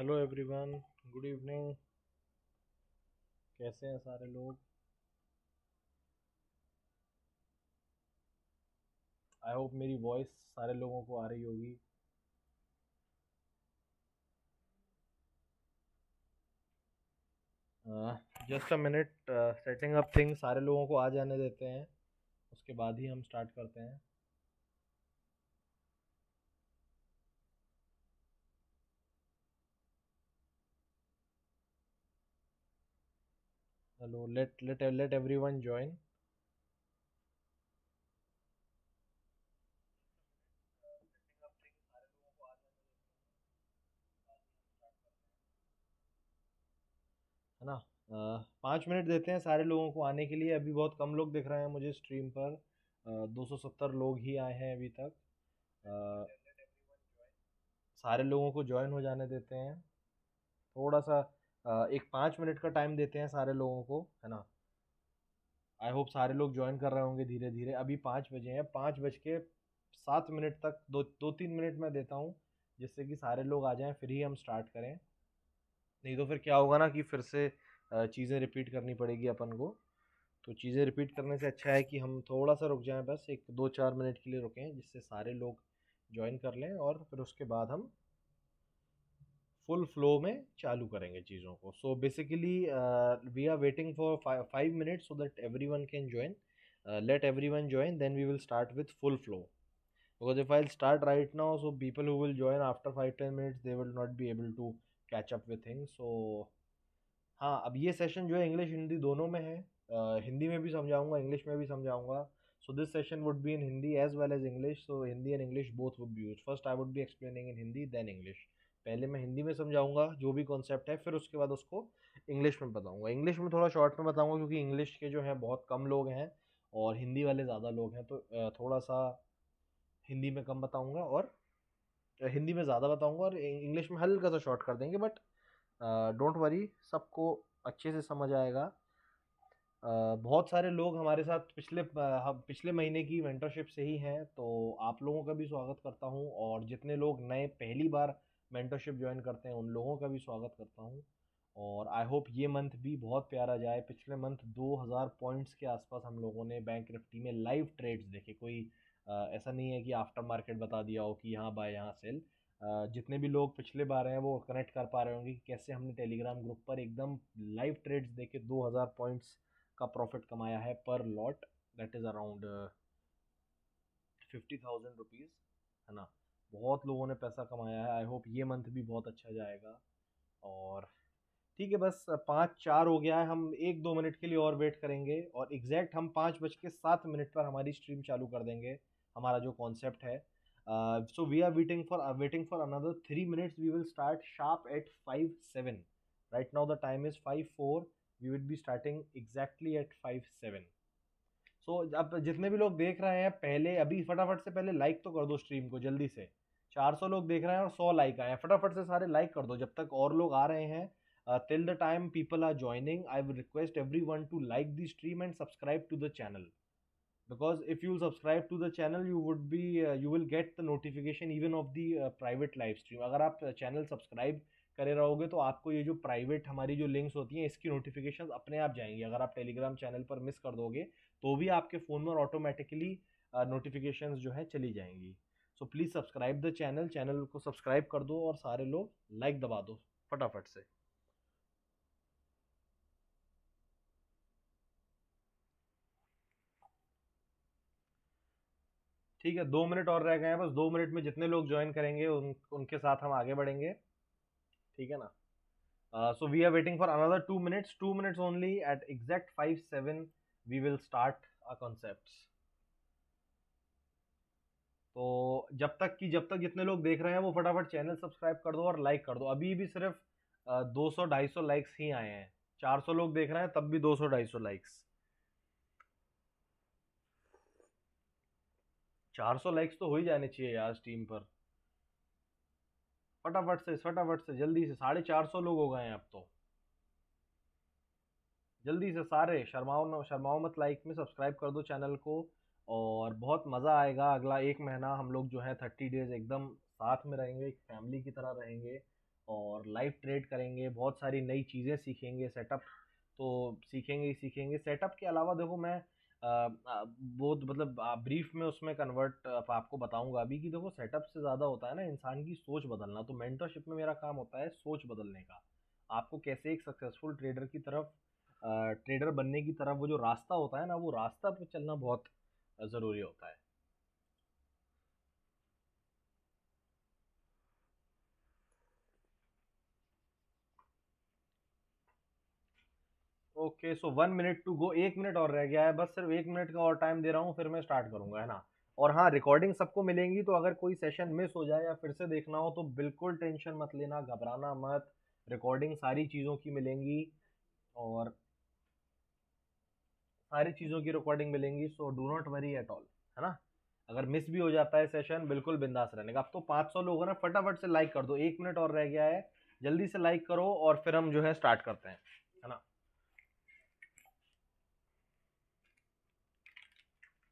Hello everyone, good evening. कैसे हैं सारे लोग? आई होप मेरी वॉइस सारे लोगों को आ रही होगी। Just a minute, setting up thing. सारे लोगों को आ जाने देते हैं, उसके बाद ही हम स्टार्ट करते हैं। Hello, late everyone join. है ना? 5 मिनट देते हैं सारे लोगों को आने के लिए। अभी बहुत कम लोग दिख रहे हैं मुझे स्ट्रीम पर। 270 लोग ही आए हैं अभी तक। अ, सारे लोगों को ज्वाइन हो जाने देते हैं। थोड़ा सा एक 5 मिनट का टाइम देते हैं सारे लोगों को, है ना? आई होप सारे लोग ज्वाइन कर रहे होंगे धीरे धीरे। अभी 5 बजे हैं, 5 बज के 7 मिनट तक दो दो 3 मिनट मैं देता हूँ, जिससे कि सारे लोग आ जाएं, फिर ही हम स्टार्ट करें। नहीं तो फिर क्या होगा ना कि फिर से चीज़ें रिपीट करनी पड़ेगी अपन को। तो चीज़ें रिपीट करने से अच्छा है कि हम थोड़ा सा रुक जाएं, बस एक 2-4 मिनट के लिए रुकें, जिससे सारे लोग ज्वाइन कर लें और फिर उसके बाद हम फुल फ्लो में चालू करेंगे चीज़ों को। So basically we are waiting for 5 minutes so that everyone can join. Let everyone join, then we will start with full flow. Because if I'll start right now, so people who will join after 5-10 minutes, they will not be able to catch up with things. So हाँ, अब ये session जो है English Hindi दोनों में है। हिंदी में भी समझाऊंगा, इंग्लिश में भी समझाऊंगा। So this session would be in Hindi as well as English. So Hindi and English both would be use. First I would be explaining in Hindi then English. पहले मैं हिंदी में समझाऊंगा जो भी कॉन्सेप्ट है, फिर उसके बाद उसको इंग्लिश में बताऊंगा। इंग्लिश में थोड़ा शॉर्ट में बताऊंगा क्योंकि इंग्लिश के जो है बहुत कम लोग हैं और हिंदी वाले ज़्यादा लोग हैं। तो थोड़ा सा हिंदी में कम बताऊंगा और हिंदी में ज़्यादा बताऊंगा और इंग्लिश में हल्का सा शॉर्ट कर देंगे। बट डोंट वरी, सबको अच्छे से समझ आएगा। बहुत सारे लोग हमारे साथ पिछले महीने की मेंटरशिप से ही हैं, तो आप लोगों का भी स्वागत करता हूं। और जितने लोग नए पहली बार मेंटरशिप ज्वाइन करते हैं उन लोगों का भी स्वागत करता हूं। और आई होप ये मंथ भी बहुत प्यारा जाए। पिछले मंथ 2000 पॉइंट्स के आसपास हम लोगों ने बैंक निफ्टी में लाइव ट्रेड्स देखे। कोई ऐसा नहीं है कि आफ्टर मार्केट बता दिया हो कि यहाँ बाय यहाँ सेल। जितने भी लोग पिछले बार हैं वो कनेक्ट कर पा रहे होंगे कि कैसे हमने टेलीग्राम ग्रुप पर एकदम लाइव ट्रेड्स देके 2000 पॉइंट्स का प्रॉफिट कमाया है पर lot. That is around 50,000 rupees, है ना? बहुत लोगों ने पैसा कमाया है। आई होप ये मंथ भी बहुत अच्छा जाएगा। और ठीक है, बस 5-4 हो गया है। हम 1-2 मिनट के लिए और वेट करेंगे और एग्जैक्ट हम 5 बज के 7 मिनट पर हमारी स्ट्रीम चालू कर देंगे। हमारा जो कॉन्सेप्ट है, so we are waiting for another 3 minutes. We will start sharp at 5-7। Right now the time is 5-4। We will be starting exactly at 5-7। So अब जितने भी लोग देख रहे हैं, पहले अभी फटाफट से पहले लाइक तो कर दो स्ट्रीम को जल्दी से। 400 लोग देख रहे हैं और 100 लाइक आए हैं। फटाफट से सारे लाइक कर दो जब तक और लोग आ रहे हैं। Till the time people are joining, I will request everyone to like the stream and subscribe to the channel. Because if you subscribe to the channel, you will get the notification even of the private live stream. अगर आप channel subscribe करे रहोगे तो आपको ये जो private हमारी जो लिंक्स होती हैं इसकी नोटिफिकेशंस अपने आप जाएंगी। अगर आप टेलीग्राम चैनल पर मिस कर दोगे तो भी आपके फ़ोन में ऑटोमेटिकली नोटिफिकेशंस जो है चली जाएंगी। So please subscribe the channel. Channel को सब्सक्राइब कर दो और सारे लोग लाइक दबा दो फटाफट से। ठीक है, 2 मिनट और रह गए हैं। बस 2 मिनट में जितने लोग ज्वाइन करेंगे उनके साथ हम आगे बढ़ेंगे। ठीक है ना? So we are waiting for another 2 minutes. 2 minutes only. At exact 5-7, we will start our concepts. तो जब तक जितने लोग देख रहे हैं वो फटाफट चैनल सब्सक्राइब कर दो और लाइक कर दो। अभी भी सिर्फ 200-250 लाइक्स ही आए हैं। 400 लोग देख रहे हैं तब भी 200-250 लाइक्स। 400 लाइक्स तो हो ही जाने चाहिए यार स्ट्रीम पर। फटाफट से जल्दी से 450 लोग हो गए हैं अब तो। जल्दी से सारे शर्माओ मत, लाइक में सब्सक्राइब कर दो चैनल को। और बहुत मज़ा आएगा। अगला 1 महीना हम लोग जो है 30 डेज एकदम साथ में रहेंगे, एक फैमिली की तरह रहेंगे। और लाइव ट्रेड करेंगे, बहुत सारी नई चीज़ें सीखेंगे, सेटअप तो सीखेंगे ही सीखेंगे। सेटअप के अलावा देखो मैं बहुत मतलब ब्रीफ में उसमें कन्वर्ट आपको बताऊंगा अभी कि देखो सेटअप से ज़्यादा होता है ना इंसान की सोच बदलना। तो मेंटरशिप में मेरा काम होता है सोच बदलने का, आपको कैसे एक सक्सेसफुल ट्रेडर की तरफ ट्रेडर बनने की तरफ वो जो रास्ता होता है ना, वो रास्ता पे चलना बहुत ज़रूरी होता है। Okay so 1 minute to go, 1 minute और रह गया है, बस सिर्फ 1 मिनट का और टाइम दे रहा हूँ, फिर मैं स्टार्ट करूंगा, है ना। और हाँ, रिकॉर्डिंग सबको मिलेंगी, तो अगर कोई सेशन मिस हो जाए या फिर से देखना हो तो बिल्कुल टेंशन मत लेना, घबराना मत। रिकॉर्डिंग सारी चीज़ों की मिलेंगी, और सारी चीज़ों की रिकॉर्डिंग मिलेंगी, so do not worry at all, है ना। अगर मिस भी हो जाता है सेशन, बिल्कुल बिंदास रहने का। अब तो 500 लोग हैं ना, फटाफट से लाइक कर दो, 1 मिनट और रह गया है, जल्दी से लाइक करो और फिर हम जो है स्टार्ट करते हैं, है ना।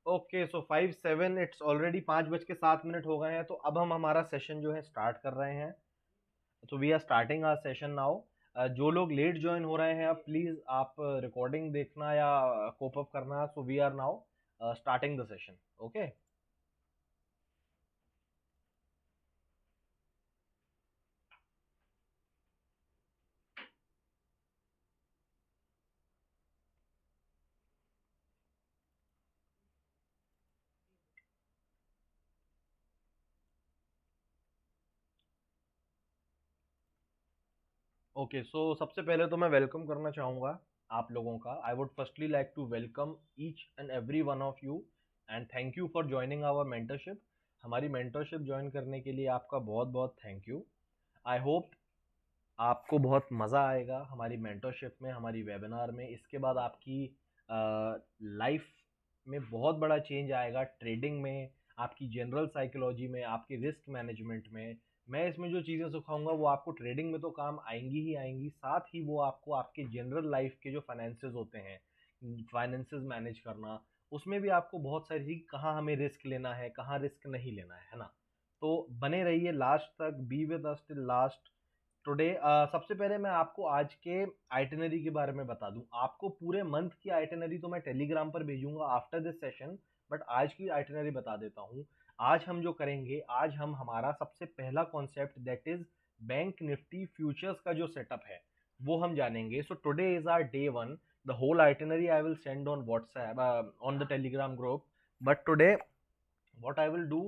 ओके सो 5-7, इट्स ऑलरेडी 5:07 हो गए हैं, तो अब हम हमारा सेशन जो है स्टार्ट कर रहे हैं। तो we are starting our session now. जो लोग लेट ज्वाइन हो रहे हैं, अब प्लीज आप रिकॉर्डिंग देखना या कोप अप करना। So we are now starting the session. Okay okay so सबसे पहले तो मैं वेलकम करना चाहूँगा आप लोगों का। I would firstly like to welcome each and every one of you and thank you for joining our mentorship. हमारी मेंटरशिप ज्वाइन करने के लिए आपका बहुत बहुत थैंक यू। आई होप आपको बहुत मज़ा आएगा हमारी मेंटरशिप में, हमारी वेबिनार में। इसके बाद आपकी लाइफ में बहुत बड़ा चेंज आएगा, ट्रेडिंग में, आपकी जनरल साइकोलॉजी में, आपके रिस्क मैनेजमेंट में। मैं इसमें जो चीज़ें सिखाऊंगा वो आपको ट्रेडिंग में तो काम आएंगी ही आएंगी, साथ ही वो आपको आपके जनरल लाइफ के जो फाइनेंसेस होते हैं, फाइनेंसेस मैनेज करना, उसमें भी आपको बहुत सारी, कहाँ हमें रिस्क लेना है, कहाँ रिस्क नहीं लेना है ना। तो बने रहिए लास्ट तक, be with us till last today. सबसे पहले मैं आपको आज के आइटिनरी के बारे में बता दूं। आपको पूरे मंथ की आइटिनरी तो मैं टेलीग्राम पर भेजूंगा आफ्टर दिस सेशन, बट आज की आइटिनरी बता देता हूं। आज हम जो करेंगे, आज हम हमारा सबसे पहला concept that is bank Nifty futures का जो सेटअप है वो हम जानेंगे। So today is our day one. The whole itinerary I will send on WhatsApp, on the Telegram group, but today what I will do,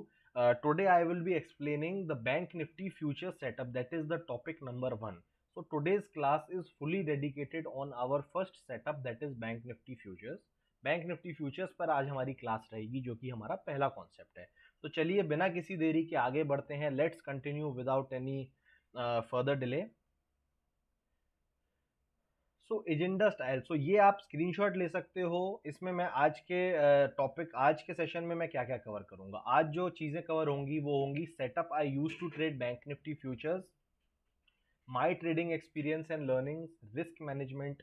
today I will be explaining the Bank Nifty future setup, that is the topic number one. So today's class is fully dedicated on our first setup, that is Bank Nifty futures. Bank Nifty futures पर आज हमारी class रहेगी, जो कि हमारा पहला concept है। तो चलिए बिना किसी देरी के आगे बढ़ते हैं। Let's continue without any further delay. So agenda style, so ये आप स्क्रीनशॉट ले सकते हो। इसमें मैं आज के टॉपिक, आज के सेशन में मैं क्या क्या कवर करूंगा। आज जो चीज़ें कवर होंगी वो होंगी setup I use to trade bank Nifty futures, my trading experience and learning, risk management,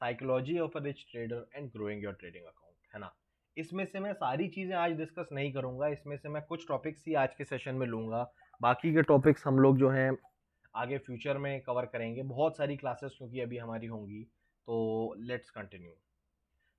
psychology of a rich trader and growing your trading account, है ना। इसमें से मैं सारी चीज़ें आज डिस्कस नहीं करूंगा, इसमें से मैं कुछ टॉपिक्स ही आज के सेशन में लूंगा। बाकी के टॉपिक्स हम लोग जो हैं आगे फ्यूचर में कवर करेंगे, बहुत सारी क्लासेस क्योंकि अभी हमारी होंगी। तो लेट्स कंटिन्यू।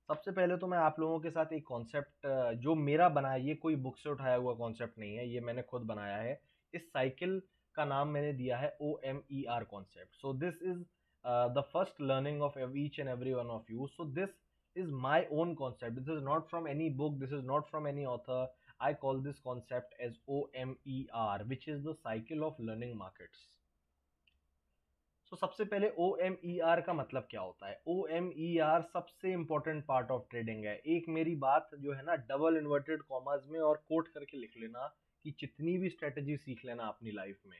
सबसे पहले तो मैं आप लोगों के साथ एक कॉन्सेप्ट जो मेरा बना है, ये कोई बुक से उठाया हुआ कॉन्सेप्ट नहीं है, ये मैंने खुद बनाया है। इस साइकिल का नाम मैंने दिया है OMER concept. So this is the first learning of each and every one of you. So this is my own concept. This is not from any book. This is not from any author. I call this concept as OMER, which is the cycle of learning markets. तो सबसे पहले OMER का मतलब क्या होता है। OMER सबसे important part of trading है। एक मेरी बात जो है ना, डबल इन्वर्टेड कॉमास में और कोट करके लिख लेना कि जितनी भी स्ट्रेटेजी सीख लेना अपनी लाइफ में,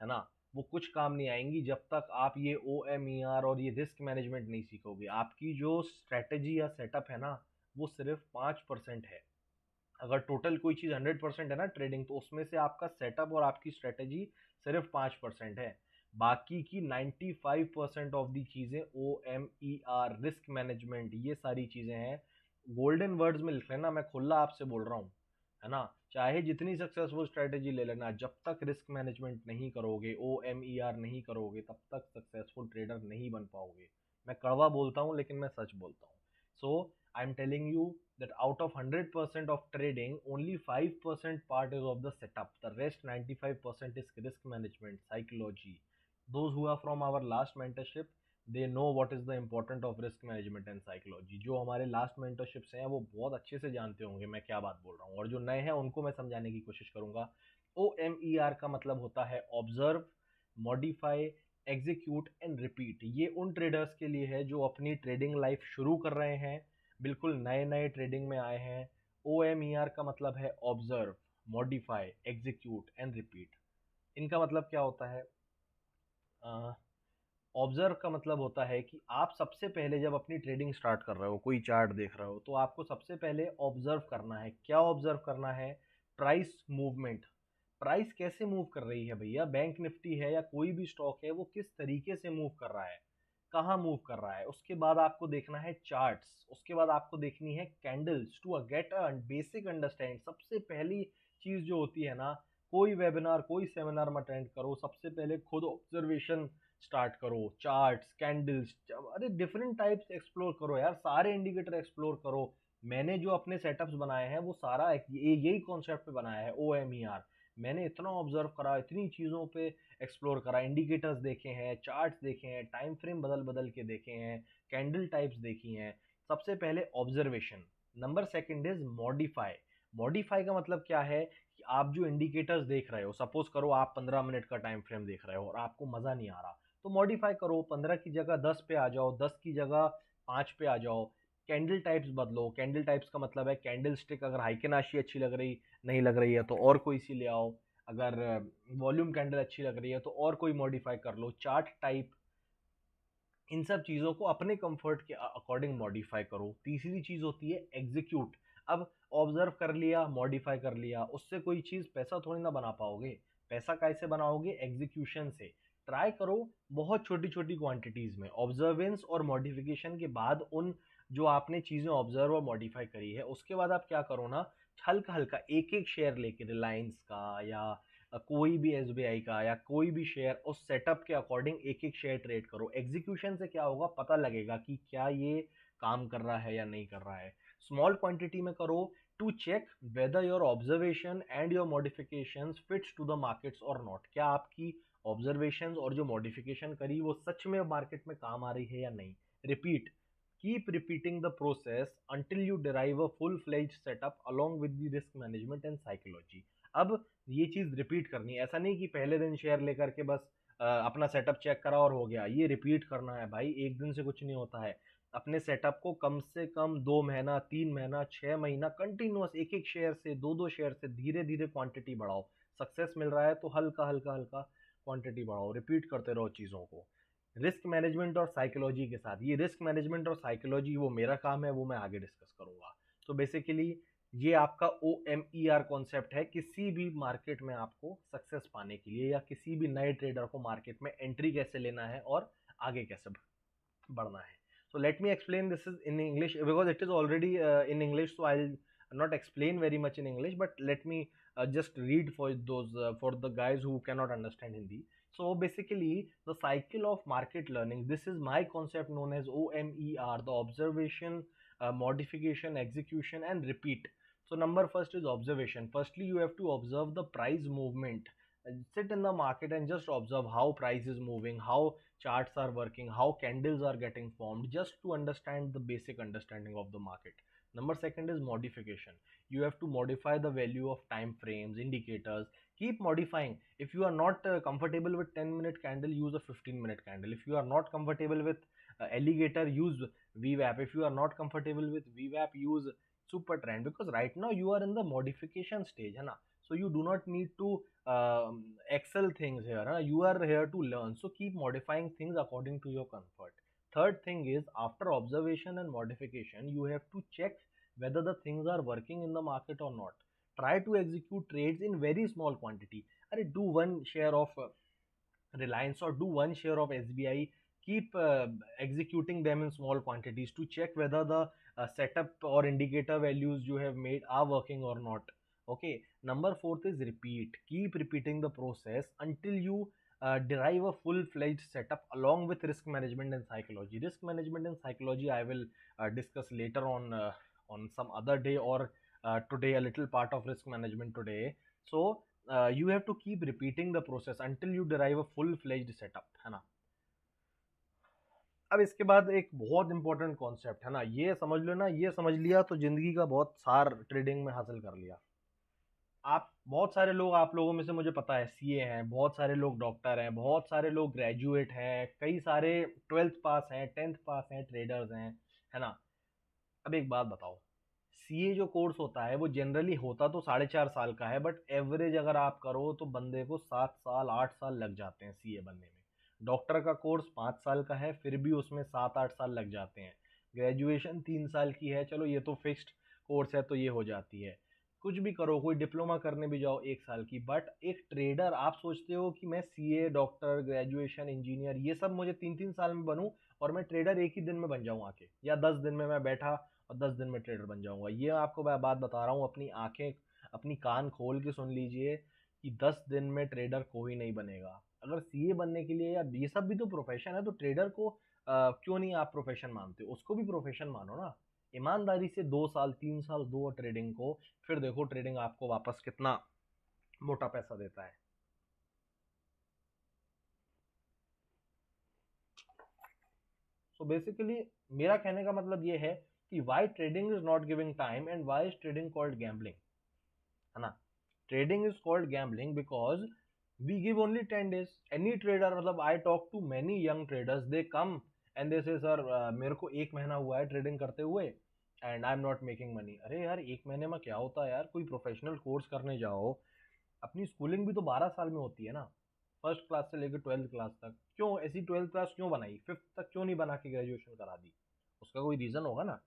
है ना, वो कुछ काम नहीं आएंगी जब तक आप ये OMER और ये रिस्क मैनेजमेंट नहीं सीखोगे। आपकी जो स्ट्रेटेजी या सेटअप है ना, वो सिर्फ 5% है। अगर टोटल कोई चीज़ 100% है ना ट्रेडिंग, तो उसमें से आपका सेटअप और आपकी स्ट्रेटेजी सिर्फ 5% है। बाकी की 95% ऑफ दी चीज़ें OMER, रिस्क मैनेजमेंट, ये सारी चीज़ें हैं। गोल्डन वर्ड्स में लिख लेना, मैं खुला आपसे बोल रहा हूँ, है ना। चाहे जितनी सक्सेसफुल स्ट्रेटेजी ले लेना, जब तक रिस्क मैनेजमेंट नहीं करोगे, OMER नहीं करोगे, तब तक सक्सेसफुल ट्रेडर नहीं बन पाओगे। मैं कड़वा बोलता हूँ लेकिन मैं सच बोलता हूँ। So I am telling you that out of 100% of trading, only 5% part is of the setup. The rest 95% is risk management, psychology. Those who are from our last mentorship, they know what is the importance of risk management and psychology. जो हमारे last मेंटरशिप्स हैं वो बहुत अच्छे से जानते होंगे मैं क्या बात बोल रहा हूँ, और जो नए हैं उनको मैं समझाने की कोशिश करूंगा। OMER का मतलब होता है observe, modify, execute and repeat. ये उन ट्रेडर्स के लिए है जो अपनी ट्रेडिंग लाइफ शुरू कर रहे हैं, बिल्कुल नए नए ट्रेडिंग में आए हैं। OMER का मतलब है observe, modify, execute and repeat. इनका मतलब क्या होता है? ऑब्जर्व का मतलब होता है कि आप सबसे पहले जब अपनी ट्रेडिंग स्टार्ट कर रहे हो, कोई चार्ट देख रहे हो, तो आपको सबसे पहले ऑब्जर्व करना है। क्या ऑब्जर्व करना है? Price movement. प्राइस कैसे मूव कर रही है भैया? बैंक निफ्टी है या कोई भी स्टॉक है, वो किस तरीके से मूव कर रहा है, कहाँ मूव कर रहा है। उसके बाद आपको देखना है चार्ट्स, उसके बाद आपको देखनी है candles to get a basic understand. सबसे पहली चीज जो होती है ना, कोई वेबिनार कोई सेमिनार में अटेंड करो, सबसे पहले खुद ऑब्जर्वेशन स्टार्ट करो। चार्ट्स, कैंडल्स, अरे डिफरेंट टाइप्स एक्सप्लोर करो यार, सारे इंडिकेटर एक्सप्लोर करो। मैंने जो अपने सेटअप्स बनाए हैं वो सारा यही कॉन्सेप्ट पे बनाया है, OMER। मैंने इतना ऑब्जर्व करा, इतनी चीज़ों पे एक्सप्लोर करा, इंडिकेटर्स देखे हैं, चार्ट्स देखे हैं, टाइम फ्रेम बदल बदल के देखे हैं, कैंडल टाइप्स देखी हैं। सबसे पहले observation. Number second is modify. Modify का मतलब क्या है कि आप जो इंडिकेटर्स देख रहे हो, सपोज करो आप 15 मिनट का टाइम फ्रेम देख रहे हो और आपको मज़ा नहीं आ रहा, तो मॉडिफाई करो, 15 की जगह 10 पे आ जाओ, 10 की जगह 5 पे आ जाओ। कैंडल टाइप्स बदलो। कैंडल टाइप्स का मतलब है कैंडल स्टिक, अगर हाइकेनाशी अच्छी लग रही नहीं लग रही है तो और कोई सी ले आओ, अगर वॉल्यूम कैंडल अच्छी लग रही है तो और कोई मॉडिफाई कर लो। चार्ट टाइप, इन सब चीज़ों को अपने कंफर्ट के अकॉर्डिंग मॉडिफाई करो। तीसरी चीज़ होती है एग्जीक्यूट। अब ऑब्जर्व कर लिया, मॉडिफाई कर लिया, उससे कोई चीज़ पैसा थोड़ी ना बना पाओगे। पैसा कैसे बनाओगे? एग्जीक्यूशन से। ट्राई करो बहुत छोटी छोटी क्वांटिटीज़ में, ऑब्जर्वेंस और मॉडिफिकेशन के बाद उन जो आपने चीज़ें ऑब्जर्व और मॉडिफाई करी है, उसके बाद आप क्या करो ना, हल्का हल्का एक एक शेयर लेके, रिलायंस का या कोई भी SBI का या कोई भी शेयर, उस सेटअप के अकॉर्डिंग एक एक शेयर ट्रेड करो। एग्जीक्यूशन से क्या होगा, पता लगेगा कि क्या ये काम कर रहा है या नहीं कर रहा है। स्मॉल क्वांटिटी में करो to check whether your observation and your modifications fits to the markets और नॉट। क्या आपकी ऑब्जर्वेशंस और जो मॉडिफिकेशन करी वो सच में मार्केट में काम आ रही है या नहीं। Repeat, keep repeating the process until you derive a full fledged setup along with the risk management and psychology। अब ये चीज़ रिपीट करनी है, ऐसा नहीं कि पहले दिन शेयर लेकर के बस अपना सेटअप चेक करा और हो गया। ये रिपीट करना है भाई, एक दिन से कुछ नहीं होता है। अपने सेटअप को कम से कम 2 महीना, 3 महीना, 6 महीना कंटिन्यूअस एक एक शेयर से, दो दो शेयर से धीरे धीरे क्वांटिटी बढ़ाओ। सक्सेस मिल रहा है तो हल्का हल्का हल्का क्वांटिटी बढ़ाओ, रिपीट करते रहो चीज़ों को रिस्क मैनेजमेंट और साइकोलॉजी के साथ। ये रिस्क मैनेजमेंट और साइकोलॉजी वो मेरा काम है, वो मैं आगे डिस्कस करूंगा। तो बेसिकली ये आपका OMER कॉन्सेप्ट है किसी भी मार्केट में आपको सक्सेस पाने के लिए, या किसी भी नए ट्रेडर को मार्केट में एंट्री कैसे लेना है और आगे कैसे बढ़ना है। So let me explain this is in English because it is already in English, so I'll not explain very much in English, but let me just read for those for the guys who cannot understand Hindi. So basically the cycle of market learning, this is my concept known as OMER, the observation, modification, execution and repeat. So number first is observation. Firstly you have to observe the price movement. Sit in the market and just observe how price is moving, how charts are working, how candles are getting formed, just to understand the basic understanding of the market. Number second is modification. You have to modify the value of time frames, indicators. Keep modifying. If you are not comfortable with 10-minute candle, use a 15-minute candle. If you are not comfortable with alligator, use VWAP. If you are not comfortable with VWAP, use super trend, because right now you are in the modification stage, है ना? So you do not need to excel things here, huh? You are here to learn, so keep modifying things according to your comfort. Third thing is, after observation and modification, you have to check whether the things are working in the market or not. Try to execute trades in very small quantity. Do one share of Reliance or do one share of SBI. Keep executing them in small quantities to check whether the setup or indicator values you have made are working or not. Okay, number fourth is repeat. Keep repeating the process until you derive a full-fledged setup along with risk management and psychology. Risk management and psychology I will discuss later on some other day, or today a little part of risk management today. So you have to keep repeating the process until you derive a full-fledged setup, है ना. अब इसके बाद एक बहुत important concept है ना, ये समझ लो ना, ये समझ लिया तो जिंदगी का बहुत सार ट्रेडिंग में हासिल कर लिया. आप बहुत सारे लोग, आप लोगों में से मुझे पता है सीए हैं, बहुत सारे लोग डॉक्टर हैं, बहुत सारे लोग ग्रेजुएट हैं, कई सारे 12th पास हैं, 10th पास हैं, ट्रेडर्स हैं, है ना. अब एक बात बताओ, सीए जो कोर्स होता है वो जनरली होता तो 4.5 साल का है, बट एवरेज अगर आप करो तो बंदे को 7 साल 8 साल लग जाते हैं सीए बनने में. डॉक्टर का कोर्स 5 साल का है, फिर भी उसमें 7-8 साल लग जाते हैं. ग्रेजुएशन 3 साल की है, चलो ये तो फिक्स्ड कोर्स है तो ये हो जाती है. कुछ भी करो, कोई डिप्लोमा करने भी जाओ 1 साल की. बट एक ट्रेडर, आप सोचते हो कि मैं सीए, डॉक्टर, ग्रेजुएशन, इंजीनियर ये सब मुझे 3-3 साल में बनूं और मैं ट्रेडर एक ही दिन में बन जाऊं आके, या 10 दिन में मैं बैठा और 10 दिन में ट्रेडर बन जाऊंगा. ये आपको मैं बात बता रहा हूँ, अपनी आंखें, अपनी कान खोल के सुन लीजिए कि 10 दिन में ट्रेडर कोई नहीं बनेगा. अगर सीए बनने के लिए, या ये सब भी तो प्रोफेशन है, तो ट्रेडर को क्यों नहीं आप प्रोफेशन मानते हो, उसको भी प्रोफेशन मानो ना. ईमानदारी से 2 साल 3 साल दो ट्रेडिंग को, फिर देखो ट्रेडिंग आपको वापस कितना मोटा पैसा देता है. सो बेसिकली मेरा कहने का मतलब ये है कि why trading is not giving time and why is trading called gambling, है ना. Trading is called gambling because we give only 10 days. Any trader, मतलब I talk to many young traders, they come and they say sir मेरे को 1 महीना हुआ है trading करते हुए and I am not making money. अरे यार, 1 महीने में क्या होता है यार, कोई प्रोफेशनल कोर्स करने जाओ. अपनी स्कूलिंग भी तो 12 साल में होती है ना, फर्स्ट क्लास से लेकर 12th क्लास तक. क्यों ऐसी 12th क्लास क्यों बनाई, 5th तक क्यों नहीं बना के ग्रेजुएशन करा दी, उसका कोई रीज़न होगा ना.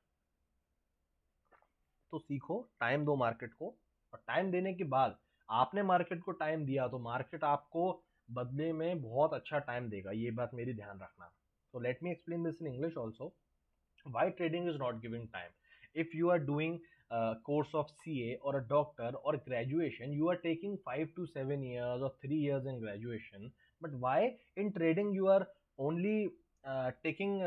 तो सीखो, टाइम दो मार्केट को, और टाइम देने के बाद आपने मार्केट को टाइम दिया तो मार्केट आपको बदले में बहुत अच्छा टाइम देगा, ये बात मेरी ध्यान रखना. तो late me explain this in English also. why trading is not giving time? If you are doing a course of CA or a doctor or graduation, you are taking 5 to 7 years or 3 years in graduation. But why in trading you are only taking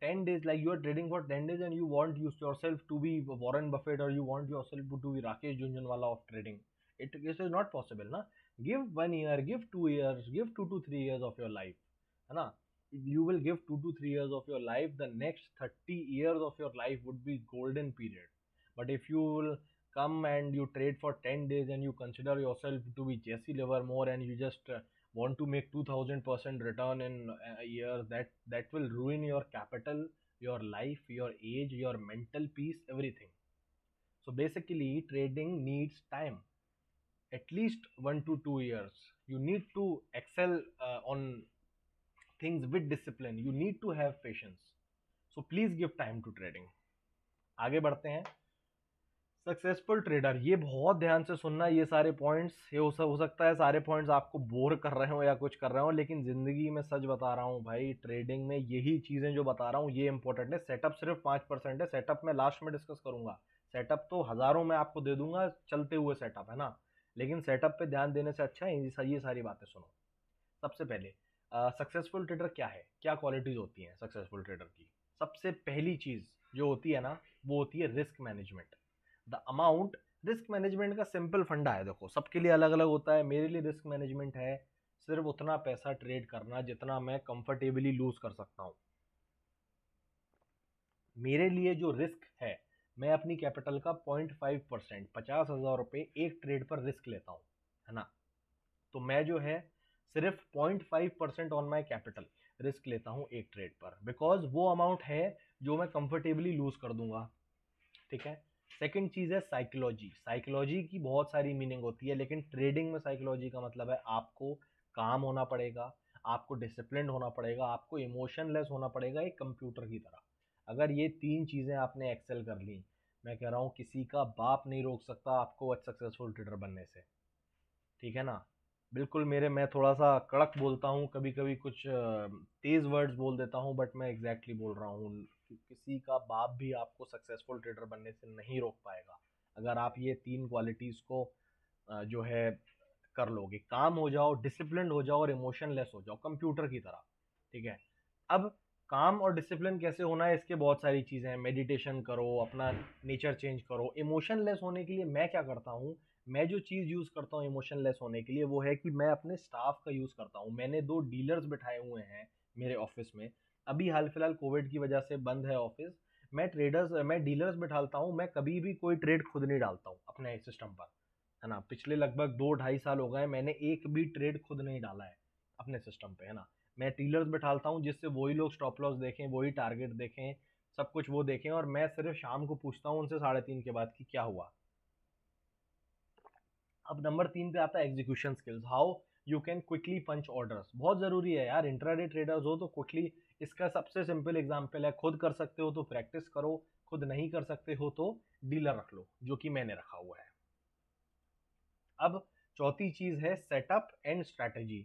10 days, like you are trading for 10 days and you want yourself to be Warren Buffett, or you want yourself to be Rakesh Jhunjhunwala of trading. It is not possible na. Give 1 year, give 2 years, give 2 to 3 years of your life, है ना. You will give 2 to 3 years of your life, the next 30 years of your life would be golden period. But if you will come and you trade for 10 days and you consider yourself to be Jesse Livermore and you just want to make 2000% return in a year, that will ruin your capital, your life, your age, your mental peace, everything. So basically trading needs time, at least 1 to 2 years. You need to excel on things with discipline. You need to have patience. So please give time to trading. आगे बढ़ते हैं. Successful trader, ये बहुत ध्यान से सुनना ये सारे पॉइंट्स. ये हो सकता है सारे पॉइंट्स आपको बोर कर रहे हो या कुछ कर रहे हो, लेकिन जिंदगी में सच बता रहा हूँ भाई, ट्रेडिंग में यही चीज़ें जो बता रहा हूँ ये इंपॉर्टेंट है. सेटअप सिर्फ 5% है, सेटअप में लास्ट में डिस्कस करूंगा. सेटअप तो हज़ारों में आपको दे दूंगा, चलते हुए सेटअप है ना, लेकिन सेटअप पे ध्यान देने से अच्छा है ये सारी बातें सुनो. सबसे पहले सक्सेसफुल ट्रेडर क्या है, क्या क्वालिटीज होती हैं सक्सेसफुल ट्रेडर की. सबसे पहली चीज जो होती है ना, वो होती है risk management. The amount, risk management का सिंपल फंडा है, देखो सबके लिए अलग अलग होता है. मेरे लिए रिस्क मैनेजमेंट है सिर्फ उतना पैसा ट्रेड करना जितना मैं कंफर्टेबली लूज कर सकता हूँ. मेरे लिए जो रिस्क है, मैं अपनी कैपिटल का 0.5%, 50,000 रुपये एक ट्रेड पर रिस्क लेता हूँ, है ना. तो मैं जो है सिर्फ 0.5% ऑन माई कैपिटल रिस्क लेता हूँ एक ट्रेड पर, बिकॉज वो अमाउंट है जो मैं कंफर्टेबली लूज कर दूंगा. ठीक है. सेकंड चीज है साइकोलॉजी. साइकोलॉजी की बहुत सारी मीनिंग होती है, लेकिन ट्रेडिंग में साइकोलॉजी का मतलब है आपको काम होना पड़ेगा, आपको डिसिप्लिन होना पड़ेगा, आपको इमोशनलेस होना पड़ेगा एक कंप्यूटर की तरह. अगर ये 3 चीज़ें आपने एक्सेल कर ली, मैं कह रहा हूँ किसी का बाप नहीं रोक सकता आपको सक्सेसफुल ट्रेडर बनने से. ठीक है ना. बिल्कुल, मेरे मैं थोड़ा सा कड़क बोलता हूँ, कभी कभी कुछ तेज़ वर्ड्स बोल देता हूँ, बट मैं एग्जैक्टली बोल रहा हूँ कि किसी का बाप भी आपको सक्सेसफुल ट्रेडर बनने से नहीं रोक पाएगा. अगर आप ये 3 क्वालिटीज़ को जो है कर लोगे, काम हो जाओ, डिसिप्लिन हो जाओ और इमोशनलेस हो जाओ कंप्यूटर की तरह, ठीक है। अब काम और डिसिप्लिन कैसे होना है, इसके बहुत सारी चीज़ें हैं। मेडिटेशन करो, अपना नेचर चेंज करो। इमोशनलेस होने के लिए मैं क्या करता हूँ, मैं जो चीज़ यूज़ करता हूँ इमोशनलेस होने के लिए, वो है कि मैं अपने स्टाफ का यूज़ करता हूँ। मैंने 2 डीलर्स बिठाए हुए हैं मेरे ऑफिस में। अभी हाल फिलहाल कोविड की वजह से बंद है ऑफिस। मैं डीलर्स बिठाता हूँ। मैं कभी भी कोई ट्रेड खुद नहीं डालता हूँ अपने सिस्टम पर, है ना। पिछले लगभग 2 ढाई साल हो गए मैंने एक भी ट्रेड खुद नहीं डाला है अपने सिस्टम पे, है ना। मैं डीलर्स बिठाता हूँ जिससे वही लोग स्टॉप लॉस देखें, वही टारगेट देखें, सब कुछ वो देखें, और मैं सिर्फ शाम को पूछता हूँ उनसे 3:30 के बाद कि क्या हुआ। अब नंबर 3 पे आता है execution skills, how you can quickly punch orders. बहुत ज़रूरी है यार, इंट्राडे ट्रेडर्स हो तो क्विकली। इसका सबसे सिंपल एग्जांपल है, खुद कर सकते हो तो प्रैक्टिस करो, खुद नहीं कर सकते हो तो डीलर रख लो, जो कि मैंने रखा हुआ है। अब चौथी चीज है सेटअप एंड स्ट्रैटेजी।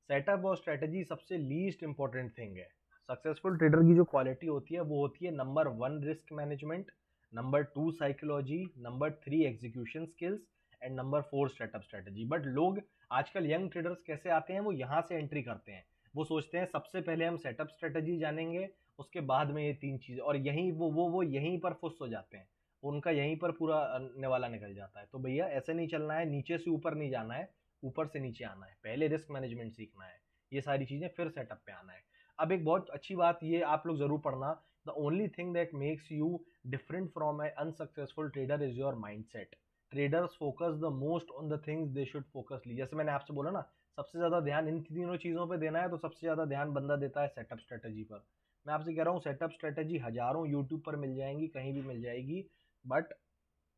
सेटअप और स्ट्रैटेजी सबसे लीस्ट इंपॉर्टेंट थिंग है। सक्सेसफुल ट्रेडर की जो क्वालिटी होती है वो होती है number 1 risk management, number 2 psychology, number 3 execution skills and number 4 setup strategy. But लोग आजकल यंग ट्रेडर्स कैसे आते हैं, वो यहाँ से एंट्री करते हैं। वो सोचते हैं सबसे पहले हम सेटअप स्ट्रैटेजी जानेंगे, उसके बाद में ये 3 चीज़, और यहीं वो यहीं पर फुस हो जाते हैं। उनका यहीं पर पूरा निवाला निकल जाता है। तो भैया ऐसे नहीं चलना है, नीचे से ऊपर नहीं जाना है, ऊपर से नीचे आना है। पहले रिस्क मैनेजमेंट सीखना है, ये सारी चीजें, फिर सेटअप पे आना है। अब एक बहुत अच्छी बात ये आप लोग जरूर पढ़ना, the only thing that makes you different from a unsuccessful trader is your mindset. Traders focus the most on the things they should focus ली। जैसे मैंने आपसे बोला ना, सबसे ज्यादा ध्यान इन तीनों चीजों पे देना है, तो सबसे ज्यादा ध्यान बंदा देता है सेटअप स्ट्रेटेजी पर। मैं आपसे कह रहा हूँ सेटअप स्ट्रेटेजी हजारों यूट्यूब पर मिल जाएंगी, कहीं भी मिल जाएगी, बट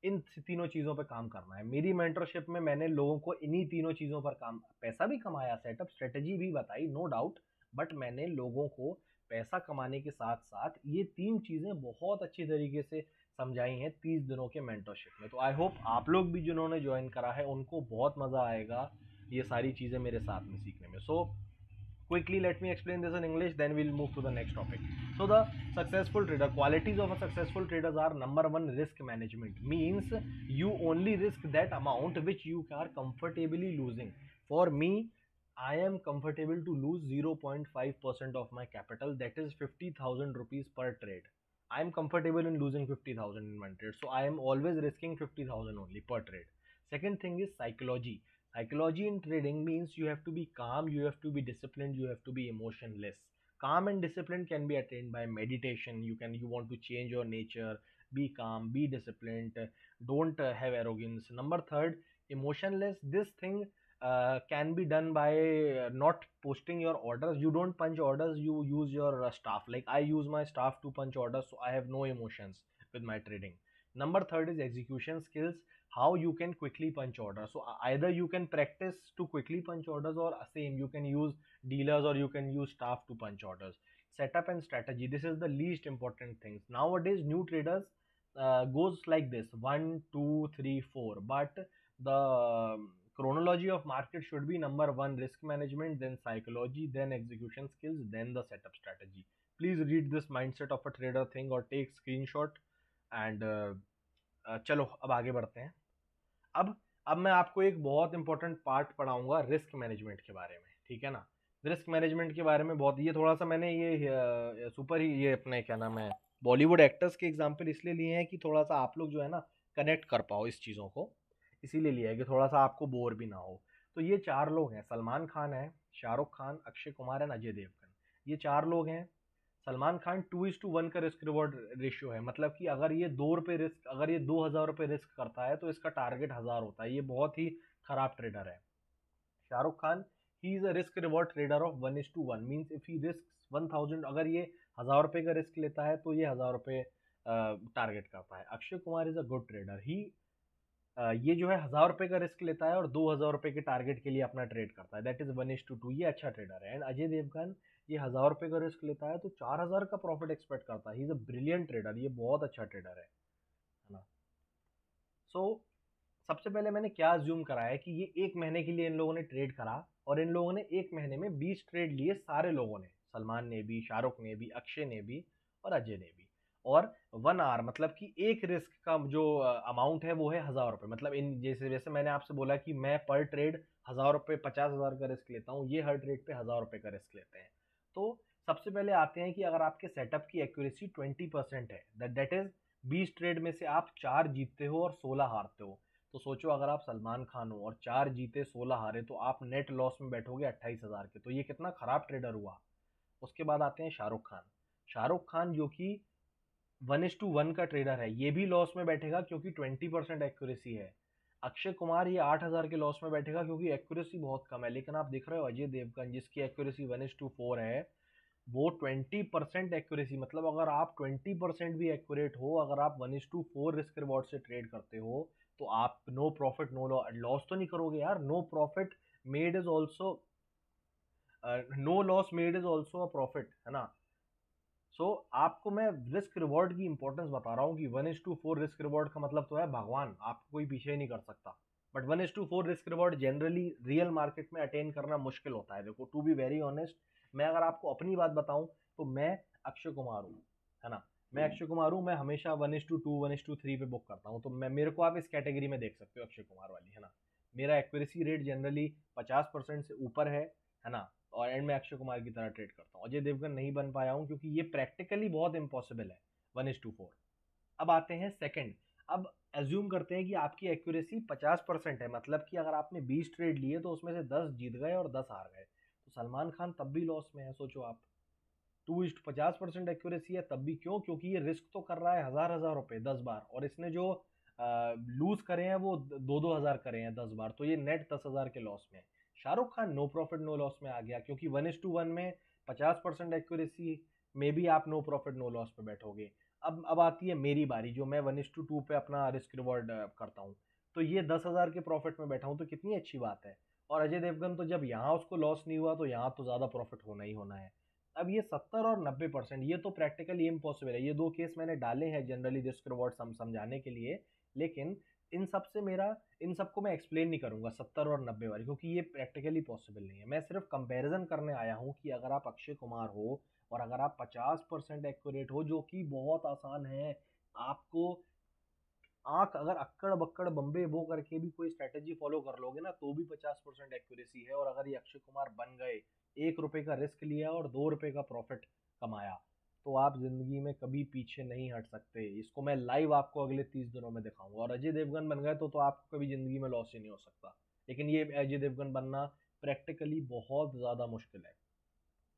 इन तीनों चीज़ों पे काम करना है। मेरी मेंटरशिप में मैंने लोगों को इन्हीं तीनों चीज़ों पर काम, पैसा भी कमाया, सेटअप स्ट्रेटेजी भी बताई, नो डाउट, बट मैंने लोगों को पैसा कमाने के साथ साथ ये 3 चीज़ें बहुत अच्छी तरीके से समझाई हैं 30 दिनों के मेंटरशिप में। तो आई होप आप लोग भी जिन्होंने ज्वाइन करा है उनको बहुत मज़ा आएगा ये सारी चीज़ें मेरे साथ में सीखने में। सो quickly let me explain this in English, then we'll move to the next topic. So the successful trader, qualities of a successful traders are: number 1 risk management, means you only risk that amount which you are comfortably losing. For me, I am comfortable to lose 0.5% of my capital, that is 50,000 rupees per trade. I am comfortable in losing 50,000 in one trade, so I am always risking 50,000 only per trade. Second thing is psychology. Psychology in trading means you have to be calm, you have to be disciplined, you have to be emotionless. Calm and discipline can be attained by meditation. You want to change your nature, be calm, be disciplined, don't have arrogance. Number third, emotionless. This thing can be done by not posting your orders. You don't punch orders, you use your staff. Like I use my staff to punch orders, so I have no emotions with my trading. Number third is execution skills, how you can quickly punch orders. So either you can practice to quickly punch orders, or same you can use dealers or you can use staff to punch orders. Setup and strategy, this is the least important things. Nowadays new traders goes like this: 1 2 3 4, but the chronology of market should be: number 1 risk management, then psychology, then execution skills, then the setup strategy. Please read this mindset of a trader thing or take screenshot and चलो अब आगे बढ़ते हैं। अब अब मैं आपको एक बहुत इंपॉर्टेंट पार्ट पढ़ाऊंगा रिस्क मैनेजमेंट के बारे में, ठीक है ना। रिस्क मैनेजमेंट के बारे में बहुत, ये थोड़ा सा मैंने ये सुपर ही ये अपने क्या नाम है बॉलीवुड एक्टर्स के एग्जांपल इसलिए लिए हैं कि थोड़ा सा आप लोग जो है ना कनेक्ट कर पाओ इस चीज़ों को, इसीलिए लिया है कि थोड़ा सा आपको बोर भी ना हो। तो ये 4 लोग हैं: सलमान खान है, शाहरुख खान, अक्षय कुमार एंड अजय देवगन। ये 4 लोग हैं। सलमान खान 2:1 का रिस्क रिवॉर्ड रेशियो है, मतलब कि अगर ये 2 रुपये रिस्क, अगर ये 2,000 रुपये रिस्क करता है तो इसका टारगेट 1,000 होता है। ये बहुत ही खराब ट्रेडर है। Shahrukh Khan, he is a risk reward trader of 1:1, means if he risk 1,000, अगर ये 1,000 रुपये का रिस्क लेता है तो ये 1,000 रुपये टारगेट करता है। Akshay Kumar is a good trader, he ये जो है 1,000 रुपये का रिस्क लेता है और 2,000 रुपये के टारगेट के लिए अपना ट्रेड करता है, दैट इज 1:2, ये अच्छा ट्रेडर है। एंड अजय देवगन, ये 1,000 रुपये का रिस्क लेता है तो 4,000 का प्रॉफिट एक्सपेक्ट करता है। He is a brilliant trader, ये बहुत अच्छा ट्रेडर है ना। सो सबसे पहले मैंने क्या ज्यूम करा है कि ये 1 महीने के लिए इन लोगों ने ट्रेड करा, और इन लोगों ने 1 महीने में 20 ट्रेड लिए, सारे लोगों ने, सलमान ने भी, शाहरुख ने भी, अक्षय ने भी और अजय ने भी। और 1 आवर मतलब कि एक रिस्क का जो अमाउंट है वो है 1000 रुपये। मतलब इन जैसे जैसे मैंने आपसे बोला कि मैं पर ट्रेड 1000 रुपये 50,000 का रिस्क लेता हूँ, ये हर ट्रेड पे 1000 रुपये का रिस्क लेते हैं। तो सबसे पहले आते हैं कि अगर आपके सेटअप की एक्यूरेसी 20% है, दैट इज 20 ट्रेड में से आप 4 जीतते हो और 16 हारते हो, तो सोचो अगर आप सलमान खान हो और 4 जीते 16 हारे तो आप नेट लॉस में बैठोगे 28,000 के। तो ये कितना खराब ट्रेडर हुआ। उसके बाद आते हैं शाहरुख खान। शाहरुख खान जो कि 1:1 का ट्रेडर है, ये भी लॉस में बैठेगा क्योंकि 20% एक्यूरेसी है। अक्षय कुमार ये 8,000 के लॉस में बैठेगा क्योंकि एक्यूरेसी बहुत कम है। लेकिन आप देख रहे हो अजय देवगन जिसकी एक्यूरेसी 1:4 है, वो 20% एक्यूरेसी, मतलब अगर आप 20% भी एक्यूरेट हो, अगर आप 1:4 रिस्क रिवॉर्ड से ट्रेड करते हो, तो आप नो प्रॉफिट नो लॉस तो नहीं करोगे यार। No profit made is also no loss made is also a profit, है ना। सो आपको मैं रिस्क रिवॉर्ड की इंपॉर्टेंस बता रहा हूँ कि 1:4 रिस्क रिवॉर्ड का मतलब तो है भगवान, आपको कोई पीछे नहीं कर सकता। But 1:4 risk reward generally real market में अटेन करना मुश्किल होता है। देखो टू बी वेरी ऑनेस्ट, मैं अगर आपको अपनी बात बताऊं तो मैं अक्षय कुमार हूँ, है ना। मैं अक्षय कुमार हूँ, मैं हमेशा 1:2 1:3 पे बुक करता हूँ, तो मैं मेरे को आप इस कैटेगरी में देख सकते हो अक्षय कुमार वाली, है ना। मेरा एक्यूरेसी रेट जनरली 50% से ऊपर है ना। और एंड में अक्षय कुमार की तरह ट्रेड करता हूँ। अजय देवगन नहीं बन पाया हूँ क्योंकि ये प्रैक्टिकली बहुत इंपॉसिबल है 1:4। अब आते हैं सेकंड। अब एज्यूम करते हैं कि आपकी एक्यूरेसी 50% है, मतलब कि अगर आपने 20 ट्रेड लिए तो उसमें से 10 जीत गए और 10 हार गए, तो सलमान खान तब भी लॉस में है। सोचो आप, 2:50% एक्यूरेसी है तब भी। क्यों? क्योंकि ये रिस्क तो कर रहा है हजार हजार रुपए 10 बार, और इसने जो लूज करे हैं वो 2-2 हजार करे हैं 10 बार, तो ये नेट 10,000 के लॉस में है। Shahrukh Khan no profit no loss में आ गया क्योंकि 1:1 में 50% एक्यूरेसी में भी आप नो प्रॉफिट नो लॉस पे बैठोगे। अब आती है मेरी बारी, जो मैं 1:2 पे अपना रिस्क रिवॉर्ड करता हूँ, तो ये 10,000 के प्रॉफिट में बैठा हूँ, तो कितनी अच्छी बात है। और अजय देवगन तो जब यहाँ उसको लॉस नहीं हुआ तो यहाँ तो ज़्यादा प्रॉफिट होना ही होना है। अब ये 70 और 90%, ये तो प्रैक्टिकली इम्पॉसिबल है। ये दो केस मैंने डाले हैं जनरली रिस्क रिवॉर्ड समझाने के लिए, लेकिन इन सब से मेरा इन सबको मैं एक्सप्लेन नहीं करूंगा 70 और 90 वाली, क्योंकि ये प्रैक्टिकली पॉसिबल नहीं है। मैं सिर्फ कंपैरिजन करने आया हूँ कि अगर आप अक्षय कुमार हो और अगर आप 50% एक्यूरेट हो, जो कि बहुत आसान है। आपको आंख अगर अक्कड़ बक्कड़ बम्बे बो करके भी कोई स्ट्रेटेजी फॉलो कर लोगे ना, तो भी 50% एक्यूरेसी है। और अगर ये अक्षय कुमार बन गए, 1 रुपए का रिस्क लिया और 2 रुपए का प्रॉफिट कमाया, तो आप जिंदगी में कभी पीछे नहीं हट सकते। इसको मैं लाइव आपको अगले 30 दिनों में दिखाऊंगा। और अजय देवगन बन गए तो आपको कभी जिंदगी में लॉस ही नहीं हो सकता। लेकिन ये अजय देवगन बनना प्रैक्टिकली बहुत ज्यादा मुश्किल है।